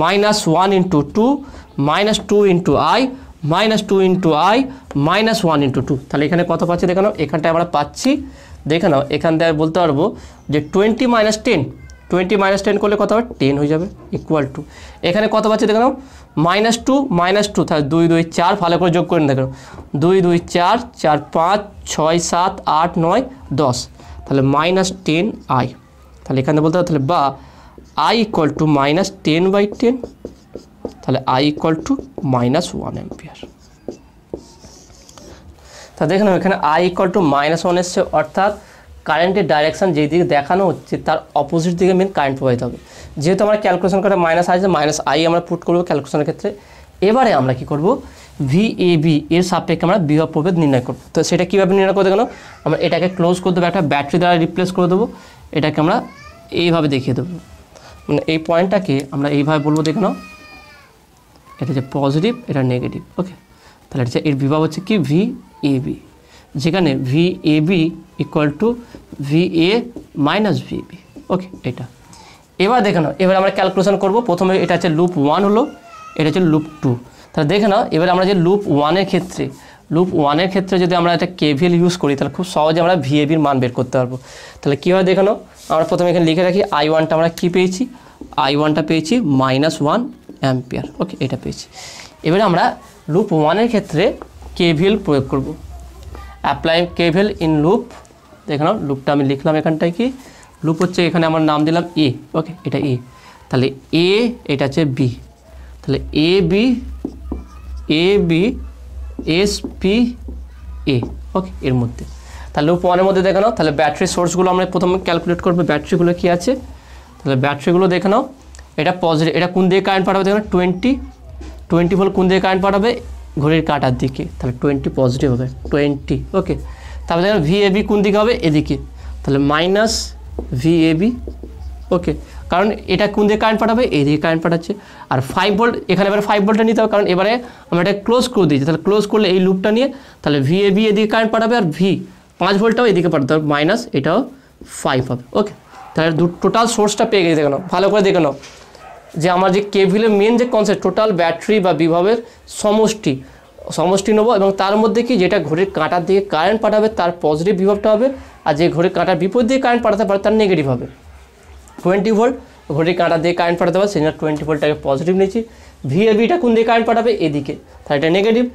-1 × 2 -2 × i -2 × i -1 × 2। তাহলে এখানে কত পাচ্ছি দেখে নাও, এখানটায় আমরা পাচ্ছি দেখে নাও, এখান থেকে বলতে পারবো যে 20 - 10, 20 - 10 করলে কত হবে 10 হয়ে যাবে, ইকুয়াল টু এখানে কত পাচ্ছি দেখে নাও -2 -2, তাহলে 2 2 4, ভালো করে যোগ করে দেখো 2 2 4 4 5 6 7 8 9 10, তাহলে -10 i। তাহলে এখানে বলতে হবে তাহলে বা i = -10/10, তাহলে i = -1 অ্যাম্পিয়ার। তা দেখে নাও এখানে i = -1 এসছে, অর্থাৎ কারেন্টের ডাইরেকশান যেই দিকে দেখানো হচ্ছে তার অপোজিট দিকে মেন কারেন্ট প্রবাহিত হবে। যেহেতু আমরা ক্যালকুলেশন করে -i আমরা পুট করবো ক্যালকুলেশনের ক্ষেত্রে। এবারে আমরা কি করব, VAB এর সাপেক্ষে আমরা বিভব প্রভেদ নির্ণয় করব। তো সেটা কীভাবে নির্ণয় করে দেবো, আমরা এটাকে ক্লোজ করে দেবো, একটা ব্যাটারি দ্বারা রিপ্লেস করে দেবো, এটাকে আমরা এইভাবে দেখিয়ে দেবো, মানে এই পয়েন্টটাকে আমরা এইভাবে বলবো, দেখে নাও এটা হচ্ছে পজিটিভ, এটা নেগেটিভ। ওকে, তাহলে এটা এর বিভব হচ্ছে কি VAB, যেখানে VAB = VA - VB। ওকে, এটা এবার দেখে নাও, এবার আমরা ক্যালকুলেশন করব। প্রথমে এটা হচ্ছে লুপ 1 হলো, এটা হচ্ছে লুপ 2। তাহলে দেখে নাও এবার আমরা যে লুপ 1-এর ক্ষেত্রে যদি আমরা একটা KVL ইউজ করি তাহলে খুব সহজে আমরা VAB-র মান বের করতে পারবো। তাহলে কীভাবে দেখে নাও, আমরা প্রথমে এখানে লিখে রাখি I1টা আমরা কী পেয়েছি, I1টা পেয়েছি -1 অ্যাম্পিয়ার। ওকে, এটা পেয়েছি। এবারে আমরা লুপ 1-এর ক্ষেত্রে KVL প্রয়োগ করব। Apply KVL in loop. দেখে নাও লুপটা আমি লিখলাম, এখানটায় কি লুপ হচ্ছে, এখানে আমার নাম দিলাম A। ওকে, এটা A, তাহলে A, এটা হচ্ছে B, তাহলে AB SP A। ওকে, এর মধ্যে তাহলে লুপ 1-এর মধ্যে দেখে নাও, তাহলে ব্যাটারি সোর্সগুলো আমরা প্রথমে ক্যালকুলেট করবো, ব্যাটারিগুলো কী আছে, তাহলে ব্যাটারিগুলো দেখে নাও, এটা পজিটিভ, এটা কোন দিকে কারেন্ট পাঠাবে দেখো 20 ভোল্ট, কোন দিকে কারেন্ট পাঠাবে ঘড়ির কাঁটার দিকে, তাহলে 20 পজিটিভ হবে 20। ওকে, তারপরে দেখো VAB কোন দিকে হবে এদিকে, তাহলে -VAB। ওকে, কারণ এটা কোন দিকে কারেন্ট পাঠাবে, এদিকে কারেন্ট পাঠাচ্ছে। আর 5 ভোল্ট, এখানে এবারে 5 ভোল্টটা নিতে হবে, কারণ এবারে আমরা এটা ক্লোজ করে দিয়েছি, তাহলে ক্লোজ করলে এই লুপটা নিয়ে তাহলে VAB এদিকে কারেন্ট পাঠাবে, আর 5 ভোল্টটাও এদিকে পাঠাতে হবে, মাইনাস এটাও 5 হবে। ওকে, তাহলে টোটাল সোর্সটা পেয়ে গেছে, দেখে নাও ভালো করে দেখে নাও যে আমার যে KVL-এর মেন যে কনসেপ্ট, টোটাল ব্যাটারি বা বিভবের সমষ্টি নেবো, এবং তার মধ্যে কি যেটা ঘড়ির কাঁটার দিকে কারেন্ট পাঠাবে তার পজিটিভ বিভবটা হবে, আর যে ঘড়ির কাঁটার বিপরীত দিকে কারেন্ট পাঠাতে পারে তার নেগেটিভ হবে। 20 ভোল্ট ঘড়ির কাঁটার দিকে কারেন্ট পাঠাতে পারে, সেই জন্য 20 ভোল্টটাকে পজিটিভ নিয়েছি। VAB-টা কোন দিকে কারেন্ট পাঠাবে এদিকে, তাহলে এটা নেগেটিভ।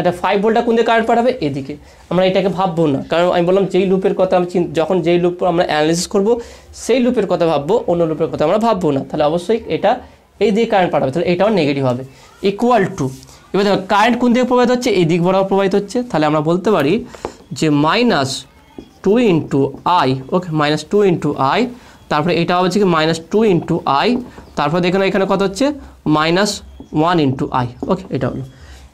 এটা 5 ভোল্টটা কোন দিকে কারেন্ট পাঠাবে এদিকে। আমরা এটাকে ভাববো না, কারণ আমি বললাম যেই লুপের কথা আমি যখন যেই লুপ আমরা অ্যানালিসিস করব সেই লুপের কথা ভাববো, অন্য লুপের কথা আমরা ভাববো না। তাহলে অবশ্যই এটা এই দিকে কারেন্ট পাঠাবে, তাহলে এটাও নেগেটিভ হবে, ইকুয়াল টু। এবার দেখো কারেন্ট কোন দিকে প্রবাহিত হচ্ছে, এই দিক বরাবর প্রবাহিত হচ্ছে, তাহলে আমরা বলতে পারি যে -2 × I। ওকে, -2 × I, তারপরে এটা হচ্ছে কি -2 × I, তারপরে দেখুন এখানে কত হচ্ছে -1 × I। ওকে, এটা হলো।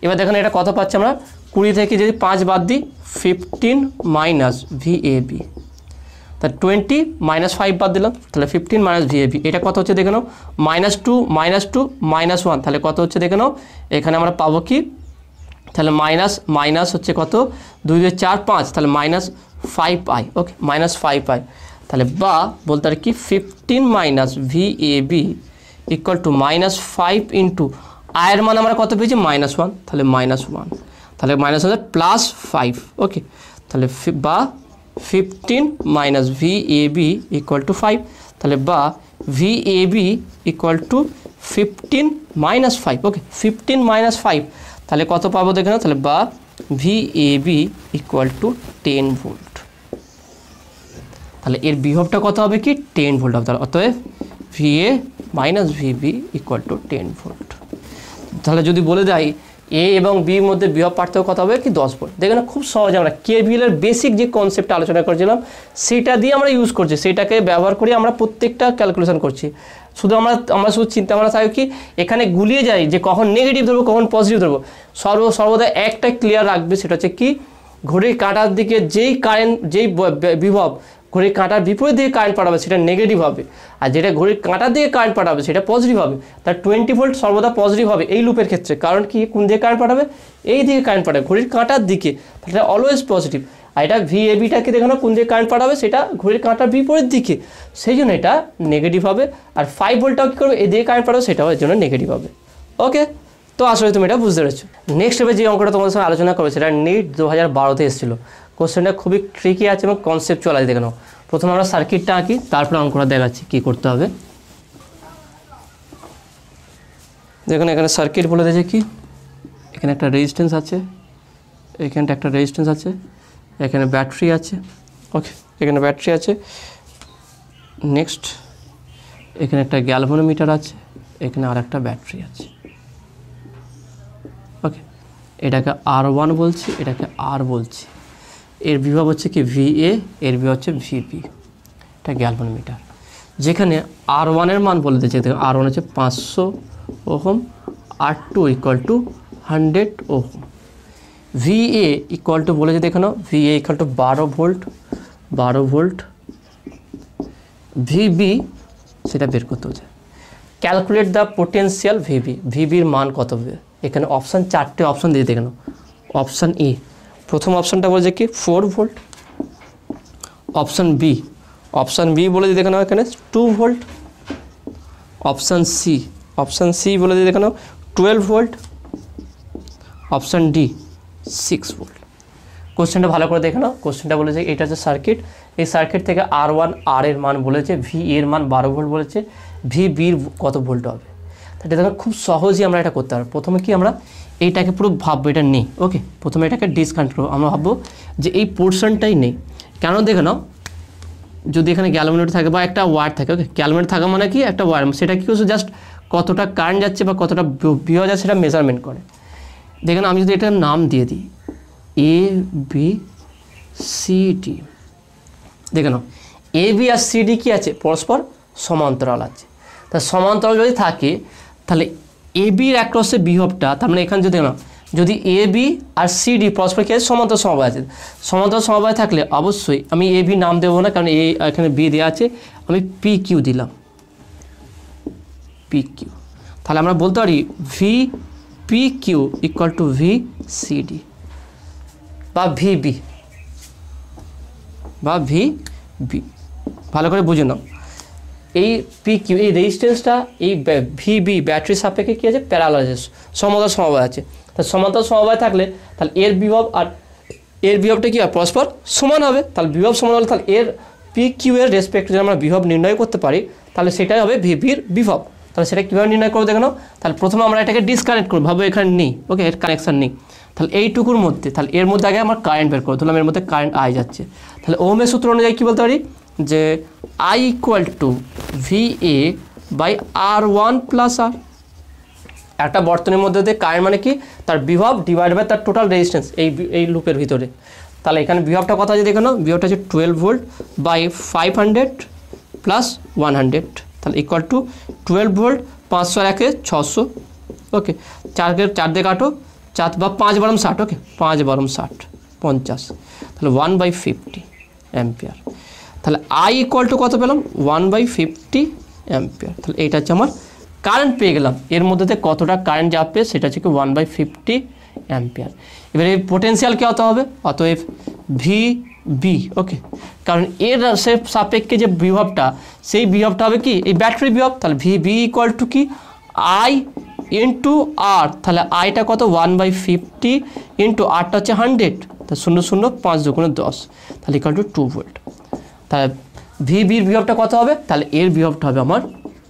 এবার দেখুন এটা কত পাচ্ছি আমরা, 20 থেকে যদি 5 বাদ দিই 15 - VAB, তাহলে 20 - 5 বাদ দিলাম, তাহলে 15 - VAB। এটা কত হচ্ছে দেখে নাও, -2 -1, তাহলে কত হচ্ছে দেখে নাও, এখানে আমরা পাবো কি, তাহলে মাইনাস হচ্ছে কত, 2 2 4 5, তাহলে -5i। ওকে, -5i, তাহলে বা বলতে আর কি 15 - VAB = -5 × আয়ের মান আমরা কত পেয়েছি -1, তাহলে -1, তাহলে -1 +5। ওকে, তাহলে বা 15 - VAB = 5, তাহলে বা VAB = 15 - 5। ওকে, 15 - 5, তাহলে কত পাবো দেখে নাও, তাহলে বা VAB = 10 ভোল্ট। তাহলে এর বিভবটা কত হবে কি 10 ভোল্ট হবে, তাহলে অতএব VA - VB = 10 ভোল্ট। তাহলে যদি বলে দেয় এ এবং বির মধ্যে বিভব পার্থক্য কত হবে কি 10 ভোল্ট। দেখেন খুব সহজ, আমরা কেভিএল এর বেসিক যে কনসেপ্টটা আলোচনা করেছিলাম সেটা দিয়ে আমরা ইউজ করছি, সেটাকে ব্যবহার করে আমরা প্রত্যেকটা ক্যালকুলেশন করছি। শুধু আমরা শুধু চিন্তা ভাবনা থাকি কি এখানে গুলিয়ে যাই যে কখন নেগেটিভ ধরবো কখন পজিটিভ ধরবো, সর্বদা একটা ক্লিয়ার রাখবে, সেটা হচ্ছে কি ঘড়ির কাঁটার দিকে যেই কারেন্ট যেই বিভব ঘড়ির কাঁটার বিপরীত দিকে কারেন্ট পাঠাবে সেটা নেগেটিভ হবে, আর যেটা ঘড়ির কাঁটার দিকে কারেন্ট পাঠাবে সেটা পজিটিভ হবে। তার 20 ভোল্ট সর্বদা পজিটিভ হবে এই লুপের ক্ষেত্রে, কারণ কি কোন দিকে কারেন্ট পাঠাবে, এই দিকে কারেন্ট পাঠাবে ঘড়ির কাঁটার দিকে, তাহলে অলওয়েজ পজিটিভ। আর এটা ভিএবিটাকে দেখানো কোন দিকে কারেন্ট পাঠাবে, সেটা ঘড়ির কাঁটার বিপরীত দিকে, সেই জন্য এটা নেগেটিভ হবে। আর 5 ভোল্টটাও কী করবে, এদিকে কারেন্ট পাঠাবে, সেটাও এর জন্য নেগেটিভ হবে। ওকে, তো আসলে তুমি এটা বুঝতে পেরেছো। নেক্সট এবার যে অঙ্কটা তোমাদের সঙ্গে আলোচনা করবে সেটা নিট 2012-তে এসেছিলো। কোশ্চেনটা খুবই ট্রিকি আছে এবং কনসেপচুয়াল আছে, দেখে নাও। প্রথমে আমরা সার্কিটটা আঁকি, তারপরে অঙ্কটা দেখাচ্ছি কী করতে হবে। দেখুন এখানে সার্কিট বলে দিয়েছে কি, এখানে একটা রেজিস্ট্যান্স আছে, এখানটা একটা রেজিস্ট্যান্স আছে, এখানে ব্যাটারি আছে। ওকে, এখানে ব্যাটারি আছে। নেক্সট এখানে একটা গ্যালভানোমিটার আছে, এখানে আর একটা ব্যাটারি আছে। ওকে, এটাকে R1 বলছি, এটাকে R বলছি। এর বিভব হচ্ছে কি VA, এর বিভব হচ্ছে VB। এটা গ্যালভানোমিটার, যেখানে R1 এর মান বলে দিয়েছে, R1 হচ্ছে 500 ohm, R2 equal to 100 ohm. VA equal to বলেছে দেখানো, VA equal to 12 volt. VB সেটা বের করতে হচ্ছে। ক্যালকুলেট দ্য পোটেন্সিয়াল VBর মান কত হবে। এখানে অপশান 4টে অপশান দিয়ে দেখানো। অপশান এ, প্রথম অপশানটা বলছে কি 4 ভোল্ট। অপশান বি বলে দিয়ে দেখানো এখানে 2 ভোল্ট। অপশান সি বলে দিয়ে দেখানো 12 ভোল্ট। Option D 6 volt. কোশ্চেনটা ভালো করে দেখে নাও। কোশ্চেনটা বলেছে এটা হচ্ছে সার্কিট, এই সার্কিট থেকে R1 R এর মান বলেছে, ভি এর মান 12 ভোল্ট বলেছে, ভিবির কত ভোল্ট হবে। তাহলে দেখো খুব সহজেই আমরা এটা করতে পারবো। প্রথমে কি আমরা এইটাকে পুরো ভাববো, এটা নেই। ওকে, প্রথমে এটাকে ডিসকানেক্ট করবো। আমরা ভাববো যে এই পোর্শনটাই নেই, কেন দেখে নাও। যদি এখানে গ্যালভানোমিটার থাকে বা একটা ওয়্যার থাকে, ওকে, গ্যালভানোমিটার থাকা মানে কি একটা ওয়্যার, সেটা কি করছে জাস্ট কতটা কারেন্ট যাচ্ছে বা কতটা বিভব যাচ্ছে সেটা মেজারমেন্ট করে। দেখেন আমি যদি এটার নাম দিয়ে দিই ABCD, দেখে নাও AB আর CD কি আছে, পরস্পর সমান্তরাল আছে। তা সমান্তরাল যদি থাকে তাহলে ABর অ্যাক্রসে বিভবটা, তার মানে এখানে যদি না, যদি AB আর CD পরস্পর কি আছে, সমান্তরাল সমবায় আছে। সমান্তরাল সমবায় থাকলে অবশ্যই আমি AB নাম দেবো না, কারণ এখানে B দেওয়া আছে, আমি PQ দিলাম, PQ। তাহলে আমরা বলতে পারি VPQ ইকুয়াল টু VCD বা VB। ভালো করে বুঝে নাও, এই PQ এই রেজিস্ট্যান্সটা এই VB ব্যাটারির সাপেক্ষে কী আছে, প্যারালাল আছে, সমান্তরাল সমবায় আছে। তাহলে সমান্তরাল সমবায় থাকলে তাহলে এর বিভব আর এর বিভবটা কী হয়, পরস্পর সমান হবে। তাহলে বিভব সমান হলে তাহলে এর PQ এর রেসপেক্টে যদি আমরা বিভব নির্ণয় করতে পারি তাহলে সেটাই হবে VBর বিভব। তাহলে সেটা কীভাবে নির্ণয় করবো দেখো। তাহলে প্রথমে আমরা এটাকে ডিসকানেক্ট করবো, ভাবো এখানে নেই, ওকে, এর কানেকশান নেই। তাহলে এইটুকুর মধ্যে, তাহলে এর মধ্যে আগে আমার কারেন্ট বের করবো, তাহলে এর মধ্যে কারেন্ট আই যাচ্ছে। তাহলে ওহমের সূত্র অনুযায়ী কী বলতে পারি যে I equal to VA by R1 plus R। একটা বর্তনীর মধ্যে দিয়ে কারেন্ট মানে কি, তার বিভব ডিভাইড বাই তার টোটাল রেজিস্ট্যান্স এই লুপের ভিতরে। তাহলে এখানে বিভবটা কত আছে দেখে নাও, বিভবটা হচ্ছে 12 ভোল্ট বাই 500 প্লাস 100, তাহলে ইকুয়াল টু 12 ভোল্ট, 500 আর 1 600। ওকে, 4 দিয়ে কাটো, 4 বা 5 বারম 60, ওকে, 5 বারম 60 50, তাহলে 1/50 অ্যাম্পিয়ার। তাহলে I ইকুয়াল টু কত পেলাম, 1/50 অ্যাম্পিয়ার। তাহলে এইটা হচ্ছে আমার কারেন্ট পেয়ে গেলাম, এর মধ্যে থেকে কতটা কারেন্ট যাবে সেটা হচ্ছে কি 1/50 অ্যাম্পিয়ার। এবার এই পোটেন্সিয়াল কী হতে হবে, অতএব VB, ওকে, কারণ এর সাপেক্ষে যে বিভবটা সেই বিভবটা হবে কি এই ব্যাটারি বিভব। তাহলে VB ইকুয়াল টু কি I ইন্টু R। তাহলে আইটা কত 1/50 ইন্টু আরটা হচ্ছে 100, তা 0 0 5 2 10, তাহলে ইকুয়াল টু 2 ভোল্ট। তাহলে VBর বিভবটা কত হবে, তাহলে এর বিভবটা হবে আমার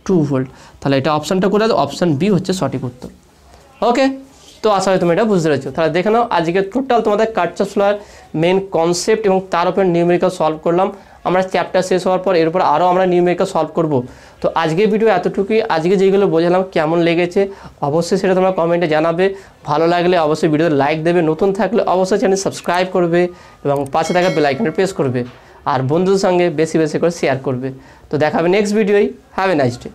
2 ভোল্ট। তাহলে এটা অপশানটা করে দাও, অপশান বি হচ্ছে সঠিক উত্তর। ওকে, তো আশা করি তুমি এটা বুঝতে পেরেছো। তাহলে দেখে নাও আজকে টোটাল তোমাদের কার্চফস লয়ের মেন কনসেপ্ট এবং তার উপর নিউমেরিক্যাল সলভ করলাম। আমরা চ্যাপ্টার শেষ হওয়ার পর এর উপর আরও আমরা নিউমেরিক্যাল সলভ করব। তো আজকের ভিডিও এতটুকুই। আজকে যেগুলো বোঝালাম কেমন লেগেছে অবশ্যই সেটা তোমরা কমেন্টে জানাবে। ভালো লাগলে অবশ্যই ভিডিওতে লাইক দেবে, নতুন থাকলে অবশ্যই চ্যানেল সাবস্ক্রাইব করবে এবং পাশে থাকা বেল আইকনে প্রেস করবে আর বন্ধুদের সঙ্গে বেশি বেশি করে শেয়ার করবে। তো দেখা হবে নেক্সট ভিডিওই। Have a nice day.